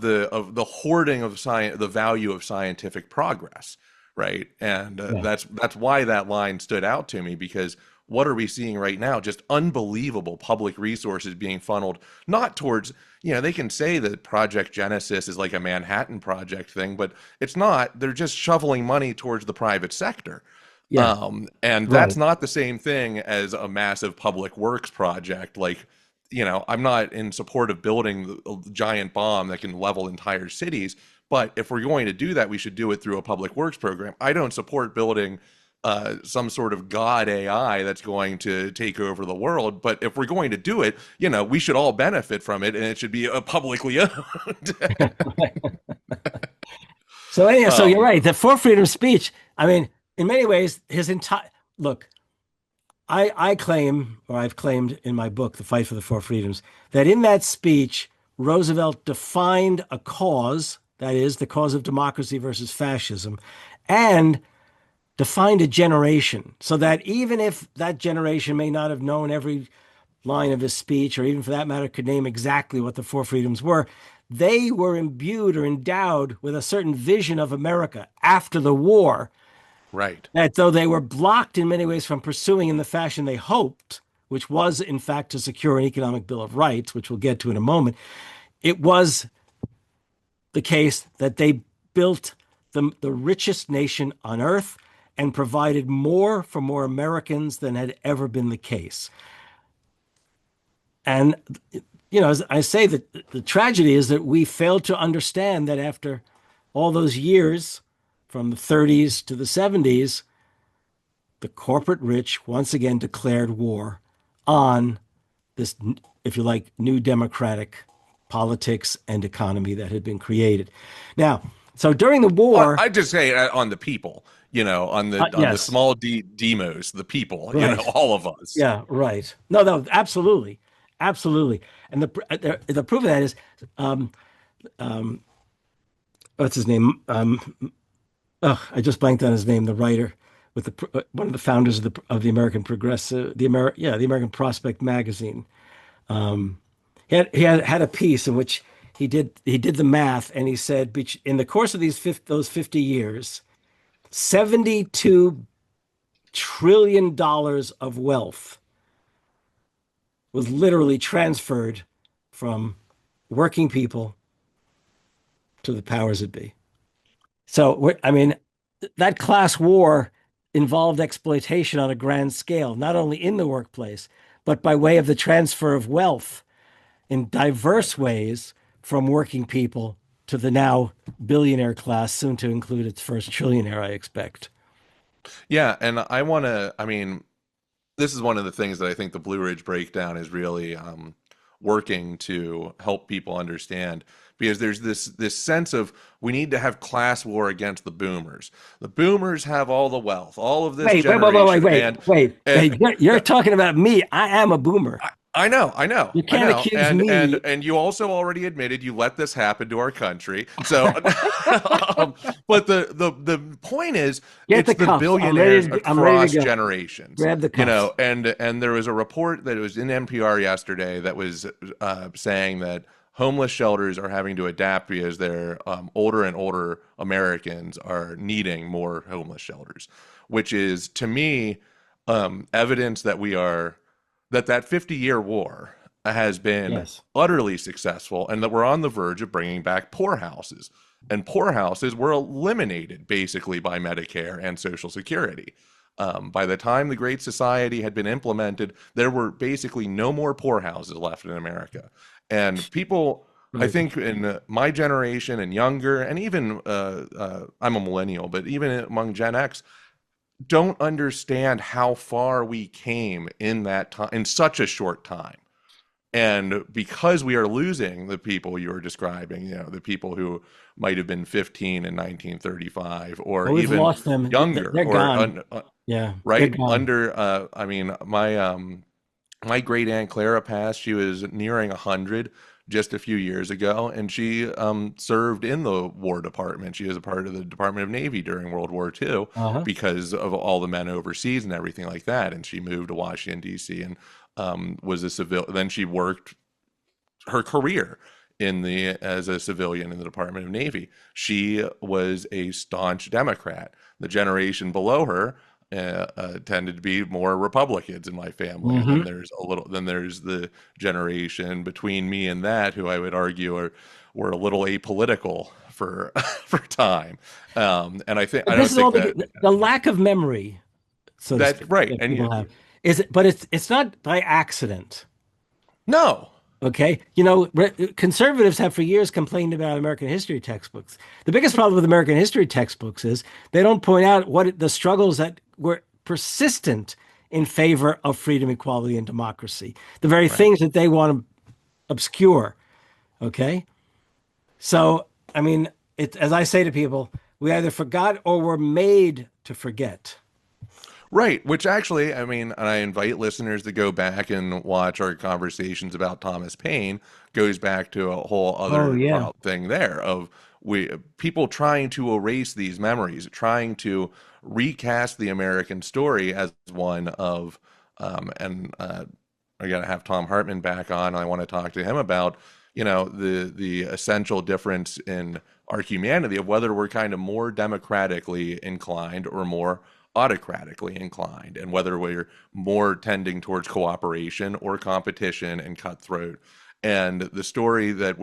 the hoarding of science, the value of scientific progress, right? And yeah, that's why that line stood out to me, because what are we seeing right now? Just unbelievable public resources being funneled, not towards, you know, they can say that Project Genesis is like a Manhattan Project thing, but it's not. They're just shoveling money towards the private sector. yeah, And that's right. not the same thing as a massive public works project. Like, you know, I'm not in support of building a giant bomb that can level entire cities, but if we're going to do that, we should do it through a public works program. I don't support building some sort of god AI that's going to take over the world. But if we're going to do it, we should all benefit from it, and it should be publicly owned. So anyhow, so you're um, right. The for freedom of speech. I mean, in many ways, his entire look. I claim, or I've claimed in my book, The Fight for the Four Freedoms, that in that speech, Roosevelt defined a cause, that is, the cause of democracy versus fascism, and defined a generation, so that even if that generation may not have known every line of his speech, or even for that matter, could name exactly what the four freedoms were, they were imbued or endowed with a certain vision of America after the war right. that, though they were blocked in many ways from pursuing in the fashion they hoped, which was in fact to secure an economic bill of rights, which we'll get to in a moment, it was the case that they built the richest nation on earth and provided more for more Americans than had ever been the case. And, as I say, that the tragedy is that we failed to understand that after all those years, from the 30s to the 70s, the corporate rich once again declared war on this, if you like, new democratic politics and economy that had been created. Now, so during the Well, war, I just say on the people, on the yes, small demos, the people, right. all of us. Yeah, right. No, no, absolutely. Absolutely. And the proof of that is, um, um, what's his name? Oh, I just blanked on his name, the writer with one of the founders of the American Progressive, the American Prospect magazine. Um, he had a piece in which he did the math, and he said in the course of those 50 years, $72 trillion of wealth was literally transferred from working people to the powers that be. So, I mean, that class war involved exploitation on a grand scale, not only in the workplace, but by way of the transfer of wealth in Right. diverse ways from working people to the now billionaire class, soon to include its first trillionaire, I expect. Yeah, and I mean, this is one of the things that I think the Blue Ridge breakdown is really working to help people understand, because there's this sense of we need to have class war against the boomers. The boomers have all the wealth, all of this Wait, wait, wait, wait, wait, generation, wait, wait, and wait. You're talking about me. I am a boomer. I know, I know, You I can't know, accuse and me. you also already admitted you let this happen to our country. So, but the point is, Get it's the the cuffs. I'm ready billionaires I'm ready to across go. generations, Grab the cuffs. and there was a report that was in NPR yesterday that was saying that homeless shelters are having to adapt because their older and older Americans are needing more homeless shelters, which is to me evidence that that 50-year war has been Yes. utterly successful, and that we're on the verge of bringing back poorhouses. And poorhouses were eliminated basically by Medicare and Social Security. By the time the Great Society had been implemented, there were basically no more poorhouses left in America. And people, I Right. think, in my generation and younger, and even I'm a millennial, but even among Gen X, don't understand how far we came in that time, in such a short time. And because we are losing the people you were describing, the people who might have been 15 in 1935, or Well, we've even lost them. younger, They're or gone. Yeah, they're right gone. under, I mean, my great aunt Clara passed. She was nearing 100 just a few years ago, and she served in the War Department. She was a part of the Department of Navy during World War II Uh-huh. because of all the men overseas and everything like that. And she moved to Washington D.C. and was a civil. Then she worked her career in the as a civilian in the Department of Navy. She was a staunch Democrat. The generation below her tended to be more Republicans in my family, and then Hmm. there's the generation between me and that who I would argue were a little apolitical for for time. And I But this don't is all think that the lack of memory, so to that speak, right. that And people have. Is it? But it's not by accident. no, Okay. Conservatives have for years complained about American history textbooks. The biggest problem with American history textbooks is they don't point out the struggles that were persistent in favor of freedom, equality, and democracy. The very Right. things that they want to obscure. Okay. So, I mean, as I say to people, we either forgot or were made to forget. Right, which actually, I mean, and I invite listeners to go back and watch our conversations about Thomas Paine, goes back to a whole Oh, other yeah. thing there of we people trying to erase these memories, trying to recast the American story as one of, and I got to have Tom Hartman back on. I want to talk to him about, the essential difference in our humanity of whether we're kind of more democratically inclined or more autocratically inclined, and whether we're more tending towards cooperation or competition and cutthroat. And the story that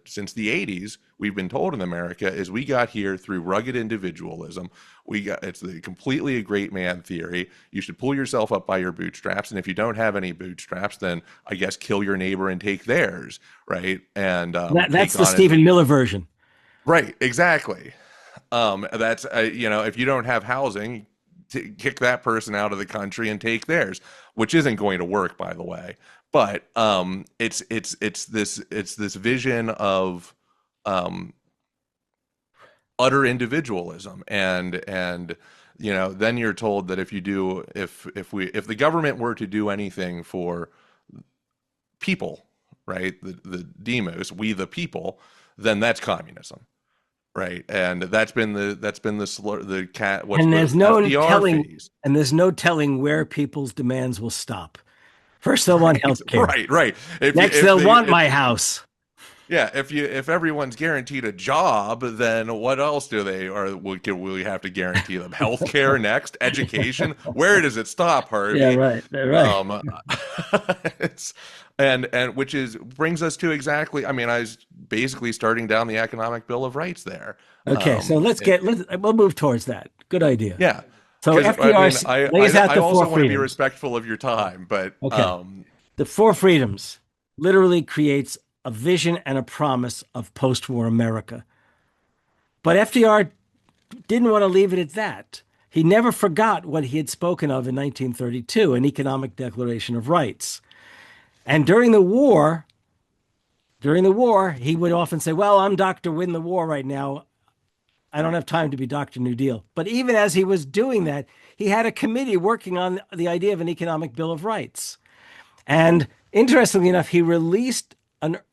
since the 80s we've been told in America is we got here through rugged individualism. It's completely a great man theory. You should pull yourself up by your bootstraps, and if you don't have any bootstraps, then I guess kill your neighbor and take theirs, right? And That's take the on as Stephen Miller version. right, exactly. That's if you don't have housing, kick that person out of the country and take theirs, which isn't going to work, by the way. But it's this vision of um, utter individualism, and then you're told that if the government were to do anything for people, right, the demos, we the people, then that's communism. Right, and the cat what's And the there's no FDR telling, phase. and there's no telling where people's demands will stop. First, they'll want Right, health care. right. If you Next, if they'll they want if my house. yeah, if everyone's guaranteed a job, then what else do they or will we have to guarantee them? Health care next, education. Where does it stop, Yeah, Harvey? right, right. Um, it's and which is brings us to exactly. I mean, I was basically starting down the economic Bill of Rights there. Okay, so we'll move towards that. Good idea. Yeah, So because I FDR mean, I, lays I out I the four also want to be freedoms. respectful of your time, but Okay, the four freedoms literally creates a vision and a promise of post-war America. But FDR didn't want to leave it at that. He never forgot what he had spoken of in 1932, an economic declaration of rights. And during the war, he would often say, "Well, I'm Dr. Win the War right now. I don't have time to be Dr. New Deal." But even as he was doing that, he had a committee working on the idea of an economic Bill of Rights. And interestingly enough, he released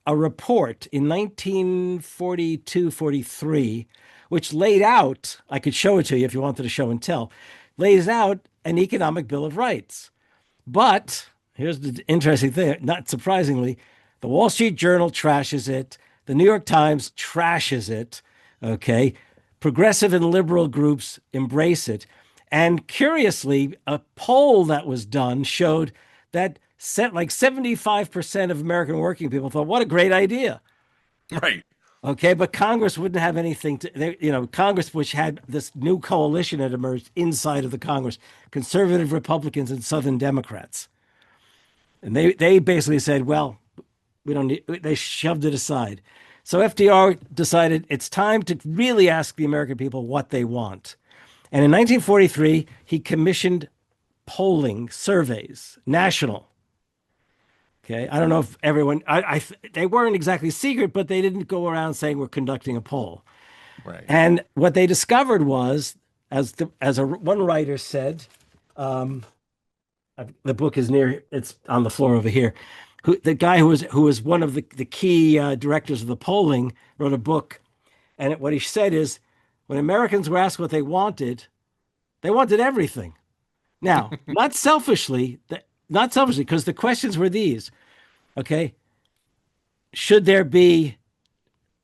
a report in 1942, 43, which laid out, I could show it to you if you wanted to show and tell, lays out an economic Bill of Rights. But here's the interesting thing, not surprisingly, the Wall Street Journal trashes it, the New York Times trashes it, okay? Progressive and liberal groups embrace it. And curiously, a poll that was done showed that like 75% of American working people thought, what a great idea. right, Okay, but Congress wouldn't have anything Congress, which had this new coalition that emerged inside of the Congress, conservative Republicans and Southern Democrats. And they basically said, well, we don't need, they shoved it aside. So FDR decided it's time to really ask the American people what they want. And in 1943, he commissioned polling surveys, national. Okay, I don't know if everyone, they weren't exactly secret, but they didn't go around saying we're conducting a poll. right. And what they discovered was, one writer said, the book is it's on the floor over here. The guy who was one of the key directors of the polling wrote a book, and what he said is, when Americans were asked what they wanted everything. Now, not selfishly, because the questions were these. Okay, should there be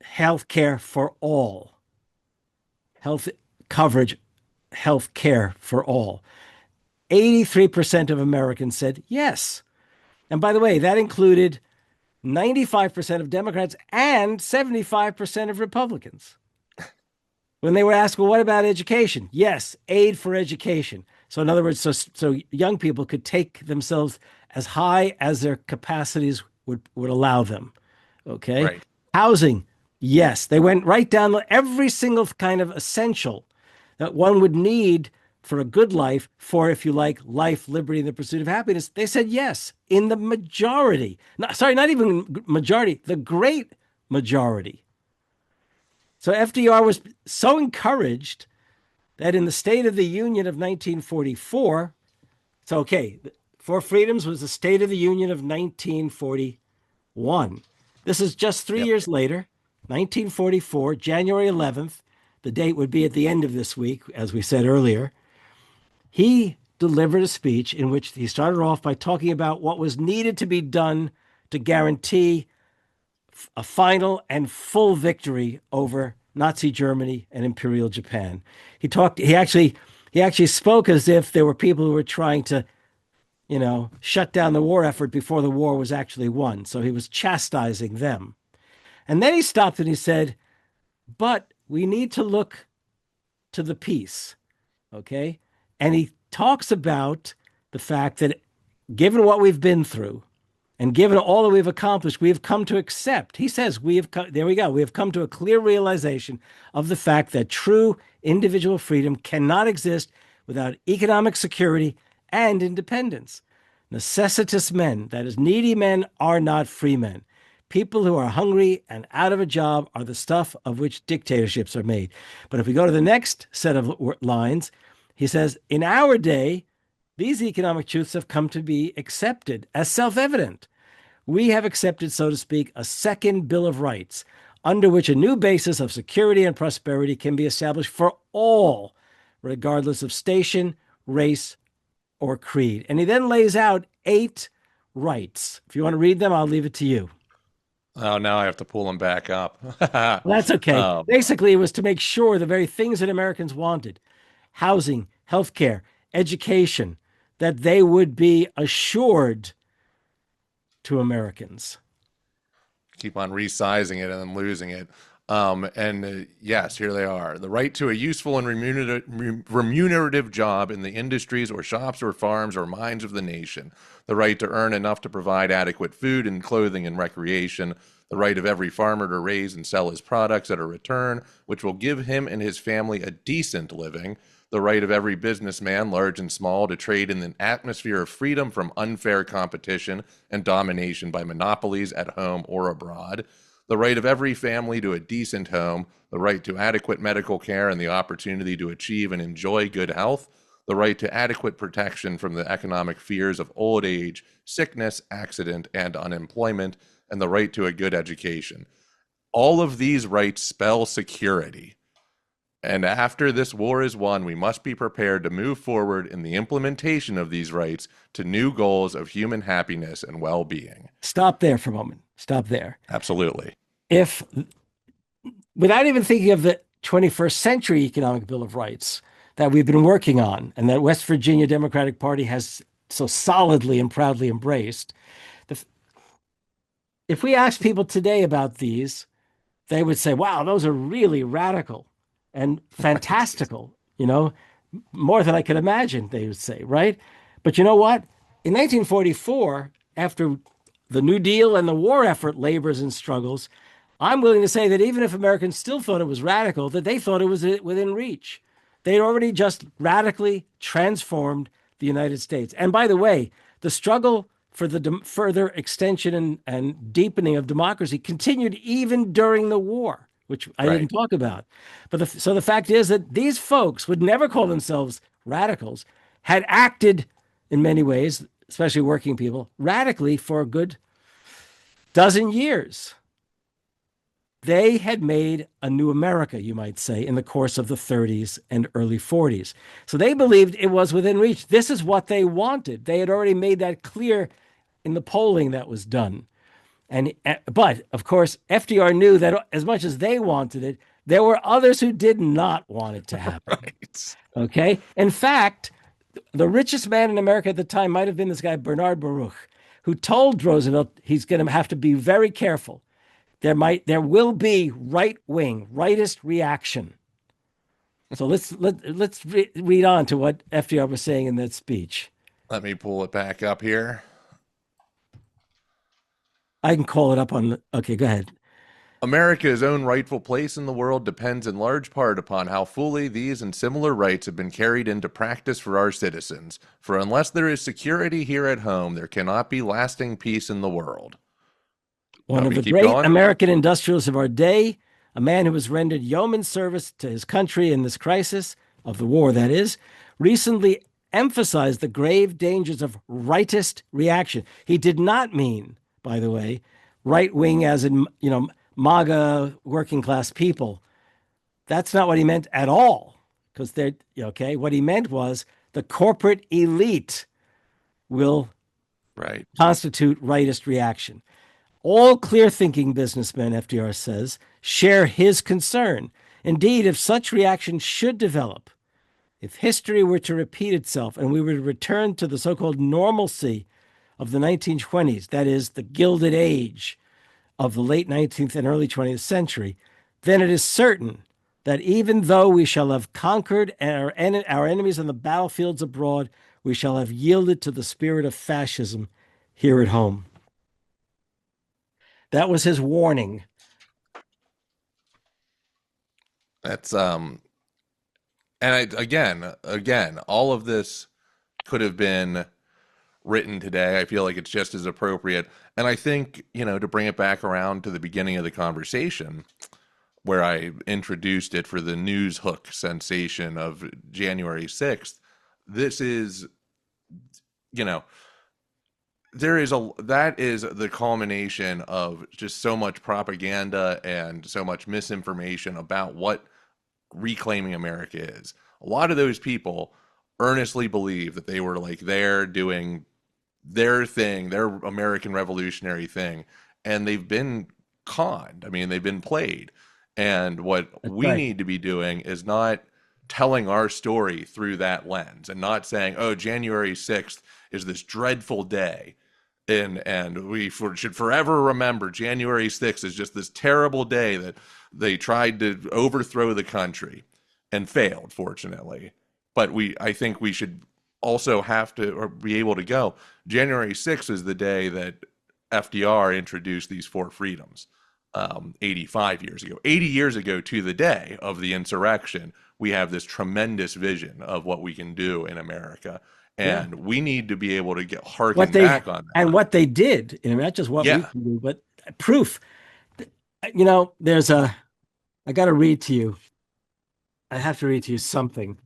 health care for all? Health coverage, health care for all. 83% of Americans said yes. And by the way, that included 95% of Democrats and 75% of Republicans. When they were asked, well, what about education? Yes, aid for education. So in other words, so young people could take themselves as high as their capacities would allow them. Okay. Right. Housing, yes. They went right down every single kind of essential that one would need for a good life, for, if you like, life, liberty, and the pursuit of happiness. They said yes in the majority. Sorry, not even majority, the great majority. So FDR was so encouraged that in the State of the Union of 1944, so okay, Four Freedoms was the State of the Union of 1941. This is just 3 years later, 1944, January 11th. The date would be at the end of this week, as we said earlier. He delivered a speech in which he started off by talking about what was needed to be done to guarantee a final and full victory over Nazi Germany and Imperial Japan. He actually spoke as if there were people who were trying to, shut down the war effort before the war was actually won. So he was chastising them. And then he stopped and he said, but we need to look to the peace. Okay. And he talks about the fact that given what we've been through and given all that we've accomplished, we have come to accept. He says, there we go. We have come to a clear realization of the fact that true individual freedom cannot exist without economic security and independence. Necessitous men, that is, needy men, are not free men. People who are hungry and out of a job are the stuff of which dictatorships are made. But if we go to the next set of lines, he says, in our day, these economic truths have come to be accepted as self-evident. We have accepted, so to speak, a second Bill of Rights, under which a new basis of security and prosperity can be established for all, regardless of station, race, or creed. And he then lays out 8 rights. If you want to read them, I'll leave it to you. Oh, now I have to pull them back up. Well, that's okay. Basically, it was to make sure the very things that Americans wanted, housing, healthcare, education, that they would be assured to Americans. Keep on resizing it and then losing it. Yes, here they are. The right to a useful and remunerative job in the industries or shops or farms or mines of the nation. The right to earn enough to provide adequate food and clothing and recreation. The right of every farmer to raise and sell his products at a return, which will give him and his family a decent living. The right of every businessman, large and small, to trade in an atmosphere of freedom from unfair competition and domination by monopolies at home or abroad. The right of every family to a decent home, the right to adequate medical care and the opportunity to achieve and enjoy good health, the right to adequate protection from the economic fears of old age, sickness, accident, and unemployment, and the right to a good education. All of these rights spell security. And after this war is won, we must be prepared to move forward in the implementation of these rights to new goals of human happiness and well-being. Stop there for a moment. Stop there. Absolutely. If, without even thinking of the 21st century Economic Bill of Rights that we've been working on and that West Virginia Democratic Party has so solidly and proudly embraced, if we ask people today about these, they would say, wow, those are really radical and fantastical, more than I could imagine, they would say, right? But you know what? In 1944, after the New Deal and the war effort labors and struggles, I'm willing to say that even if Americans still thought it was radical, that they thought it was within reach. They had already just radically transformed the United States. And by the way, the struggle for the further extension and deepening of democracy continued even during the war, which I didn't talk about. But so the fact is that these folks would never call themselves radicals, had acted in many ways, especially working people, radically for a good dozen years. They had made a new America, you might say, in the course of the 30s and early 40s. So they believed it was within reach. This is what they wanted. They had already made that clear in the polling that was done. But of course, FDR knew that as much as they wanted it, there were others who did not want it to happen. Right. Okay. In fact, the richest man in America at the time might have been this guy, Bernard Baruch, who told Roosevelt he's going to have to be very careful. There will be right-wing, rightist reaction. So let's read on to what FDR was saying in that speech. Let me pull it back up here. I can call it up on. Okay, go ahead. America's own rightful place in the world depends in large part upon how fully these and similar rights have been carried into practice for our citizens. For unless there is security here at home, there cannot be lasting peace in the world. You One want of me to the keep great going? American industrialists of our day, a man who has rendered yeoman service to his country in this crisis of the war, that is, recently emphasized the grave dangers of rightist reaction. He did not mean, by the way, right wing as in, MAGA working class people. That's not what he meant at all. Because they're okay. What he meant was the corporate elite will Right. constitute rightist reaction. All clear thinking businessmen, FDR says, share his concern. Indeed, if such reaction should develop, if history were to repeat itself and we were to return to the so called normalcy of the 1920s, that is, the Gilded Age of the late 19th and early 20th century, then it is certain that even though we shall have conquered our enemies on the battlefields abroad, we shall have yielded to the spirit of fascism here at home. That was his warning. That's and again, all of this could have been written today. I feel like it's just as appropriate. And I think, to bring it back around to the beginning of the conversation, where I introduced it for the news hook sensation of January 6th, this is, you know, that is the culmination of just so much propaganda and so much misinformation about what reclaiming America is. A lot of those people earnestly believe that they were like there doing their thing, their American revolutionary thing, and they've been conned. I mean, they've been played. And what That's we right. need to be doing is not telling our story through that lens and not saying, "Oh, January 6th is this dreadful day." And should forever remember January 6th is just this terrible day that they tried to overthrow the country and failed, fortunately. But I think we should also have to or be able to go. January 6th is the day that FDR introduced these four freedoms. 85 years ago, 80 years ago to the day of the insurrection, we have this tremendous vision of what we can do in America. Yeah. And we need to be able to get What harken they back on that. and what they did, not just what we Yeah, can do, but proof. There's I got to read to you. I have to read to you something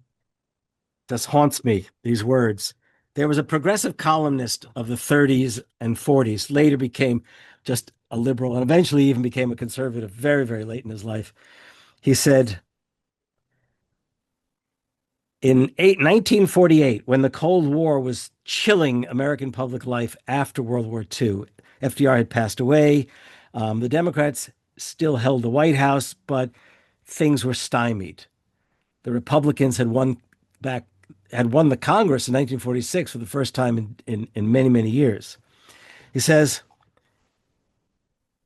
that haunts me, these words. There was a progressive columnist of the 30s and 40s, later became just a liberal and eventually even became a conservative very, very late in his life. He said, in 1948, when the Cold War was chilling American public life after World War II, FDR had passed away. The Democrats still held the White House, but things were stymied. The Republicans back had won the Congress in 1946 for the first time in many, many years. He says,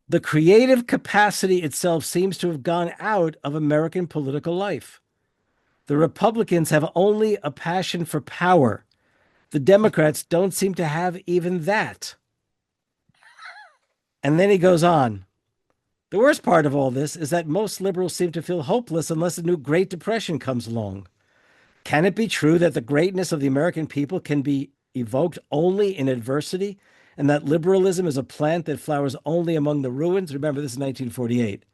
the creative capacity itself seems to have gone out of American political life. The Republicans have only a passion for power. The Democrats don't seem to have even that. And then he goes on. The worst part of all this is that most liberals seem to feel hopeless unless a new Great Depression comes along. Can it be true that the greatness of the American people can be evoked only in adversity, and that liberalism is a plant that flowers only among the ruins? Remember, this is 1948.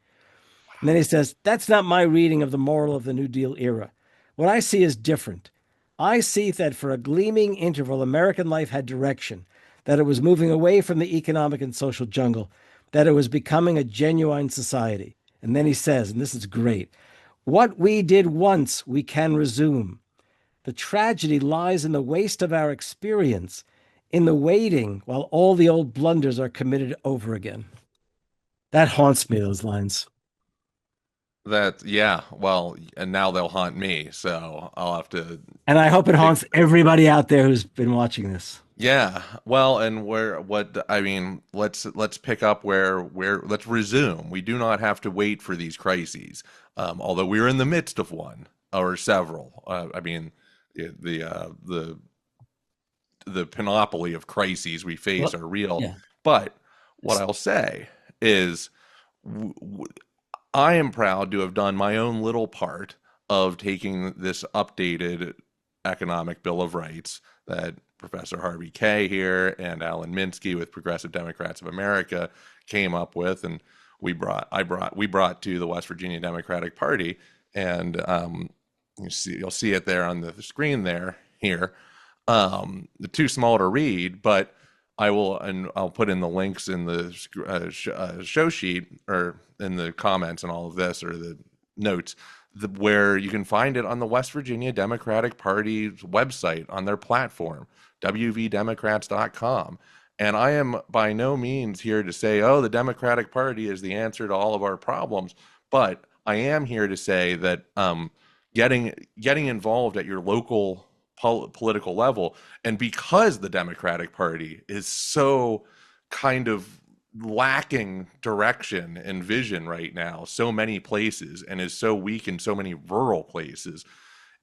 And then he says, that's not my reading of the moral of the New Deal era. What I see is different. I see that for a gleaming interval, American life had direction, that it was moving away from the economic and social jungle, that it was becoming a genuine society. And then he says, and this is great, what we did once, we can resume. The tragedy lies in the waste of our experience, in the waiting while all the old blunders are committed over again. That haunts me, those lines. yeah. Well, and now they'll haunt me, so I'll have to And I hope it dig. haunts everybody out there who's been watching this. Yeah. Well, and what I mean, let's pick up where let's resume. We do not have to wait for these crises, although we're in the midst of one or several. I mean, the panoply of crises we face Well, are real, yeah. but what I'll say is I am proud to have done my own little part of taking this updated economic Bill of Rights that Professor Harvey J here and Alan Minsky with Progressive Democrats of America came up with, and we brought to the West Virginia Democratic Party, and you'll see it there on the screen there here. Too small to read, but I'll put in the links in the show sheet or in the comments and all of this or the notes where you can find it on the West Virginia Democratic Party's website on their platform, wvdemocrats.com. And I am by no means here to say, oh, the Democratic Party is the answer to all of our problems, but I am here to say that getting involved at your local political level, and because the Democratic Party is so kind of lacking direction and vision right now, so many places, and is so weak in so many rural places,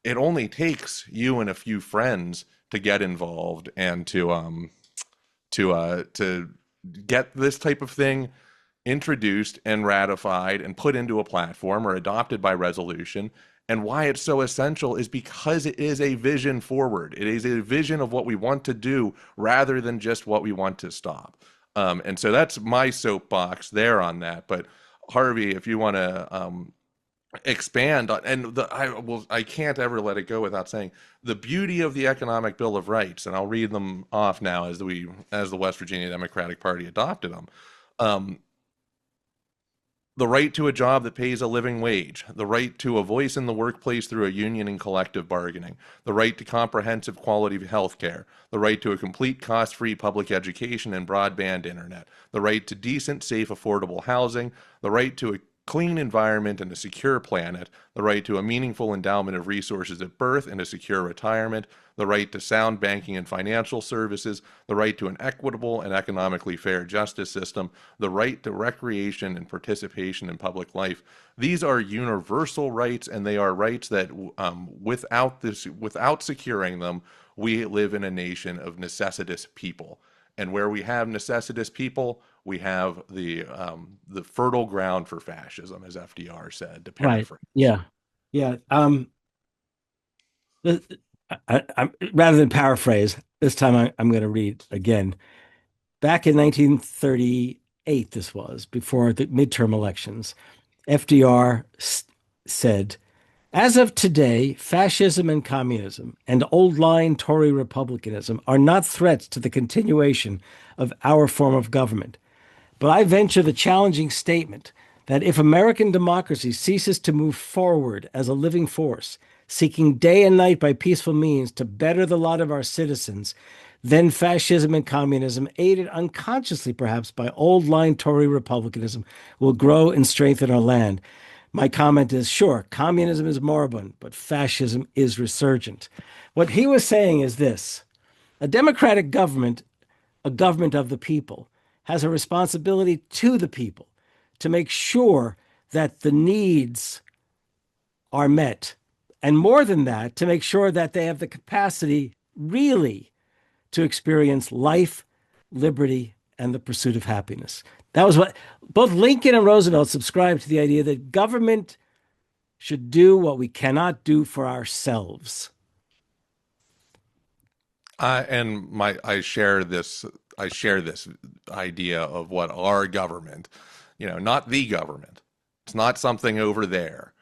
it only takes you and a few friends to get involved and to get this type of thing introduced and ratified and put into a platform or adopted by resolution. And why it's so essential is because it is a vision forward. It is a vision of what we want to do rather than just what we want to stop. And so that's my soapbox there on that. But Harvey, if you want to expand on, and I can't ever let it go without saying the beauty of the Economic Bill of Rights, and I'll read them off now as the West Virginia Democratic Party adopted them. The right to a job that pays a living wage, the right to a voice in the workplace through a union and collective bargaining, the right to comprehensive quality health care, the right to a complete cost-free public education and broadband internet, the right to decent, safe, affordable housing, the right to a clean environment and a secure planet, the right to a meaningful endowment of resources at birth and a secure retirement, the right to sound banking and financial services, the right to an equitable and economically fair justice system, the right to recreation and participation in public life. These are universal rights, and they are rights that without securing them, we live in a nation of necessitous people. And where we have necessitous people, we have the fertile ground for fascism, as FDR said, to Right. paraphrase. Yeah. Yeah. Rather than paraphrase, this time I'm going to read again. Back in 1938, this was before the midterm elections, FDR said, as of today, fascism and communism and old line Tory republicanism are not threats to the continuation of our form of government. But I venture the challenging statement that if American democracy ceases to move forward as a living force, seeking day and night by peaceful means to better the lot of our citizens, then fascism and communism, aided unconsciously perhaps by old line Tory republicanism, will grow and strengthen our land. My comment is, sure, communism is moribund, but fascism is resurgent. What he was saying is this: a democratic government, a government of the people, has a responsibility to the people to make sure that the needs are met. And more than that, to make sure that they have the capacity really to experience life, liberty, and the pursuit of happiness. That was what both Lincoln and Roosevelt subscribed to, the idea that government should do what we cannot do for ourselves. I share this. I share this idea of what our government, not the government. It's not something over there.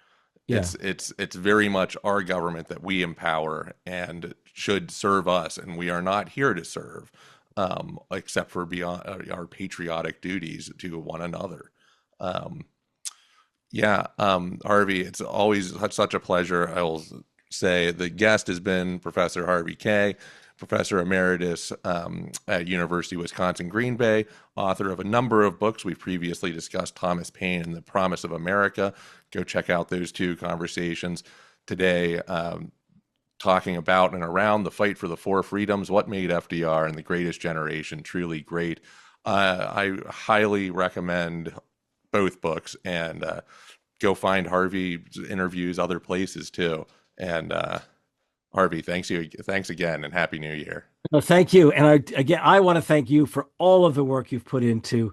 Yeah. It's very much our government that we empower and should serve us, and we are not here to serve, except for beyond our patriotic duties to one another. Um, Harvey, it's always such a pleasure. I will say the guest has been Professor Harvey J, Professor Emeritus at University of Wisconsin Green Bay, author of a number of books. We've previously discussed Thomas Paine and the Promise of America. Go check out those two conversations today, talking about and around the fight for the four freedoms, what made FDR and the greatest generation truly great. I highly recommend both books, and go find Harvey's interviews other places too. And Harvey, thanks again, and Happy New Year. Well, thank you. And again, I want to thank you for all of the work you've put into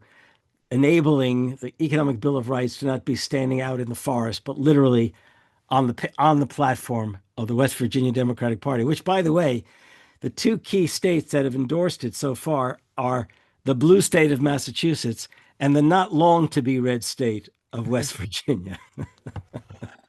enabling the Economic Bill of Rights to not be standing out in the forest, but literally on the platform of the West Virginia Democratic Party, which, by the way, the two key states that have endorsed it so far are the blue state of Massachusetts and the not long to be red state of West Virginia.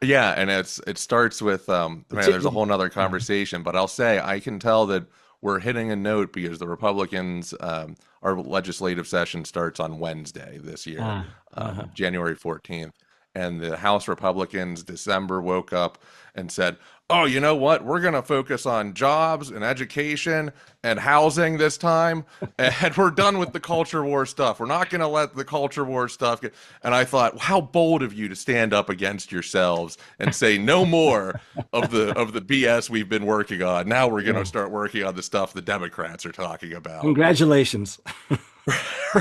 Yeah, and it starts with man, there's a whole nother Yeah. conversation, but I'll say I can tell that we're hitting a note because the Republicans, our legislative session starts on Wednesday this year, Ah, uh-huh. January 14th, and the House Republicans December woke up and said, "Oh, you know what? We're going to focus on jobs and education and housing this time, and we're done with the culture war stuff. We're not going to let the culture war stuff get." And I thought, how bold of you to stand up against yourselves and say no more of the BS we've been working on. Now we're going to Yeah. start working on the stuff the Democrats are talking about. Congratulations.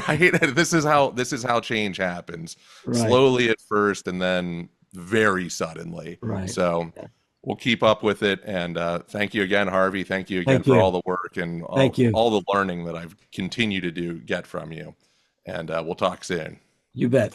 Right? This is how change happens. Right, Slowly at first and then very suddenly. right. So we'll keep up with it. And thank you again, Harvey. Thank you again Thank for you. all the work and Thank you. all the learning that I've continued to get from you. And we'll talk soon. You bet.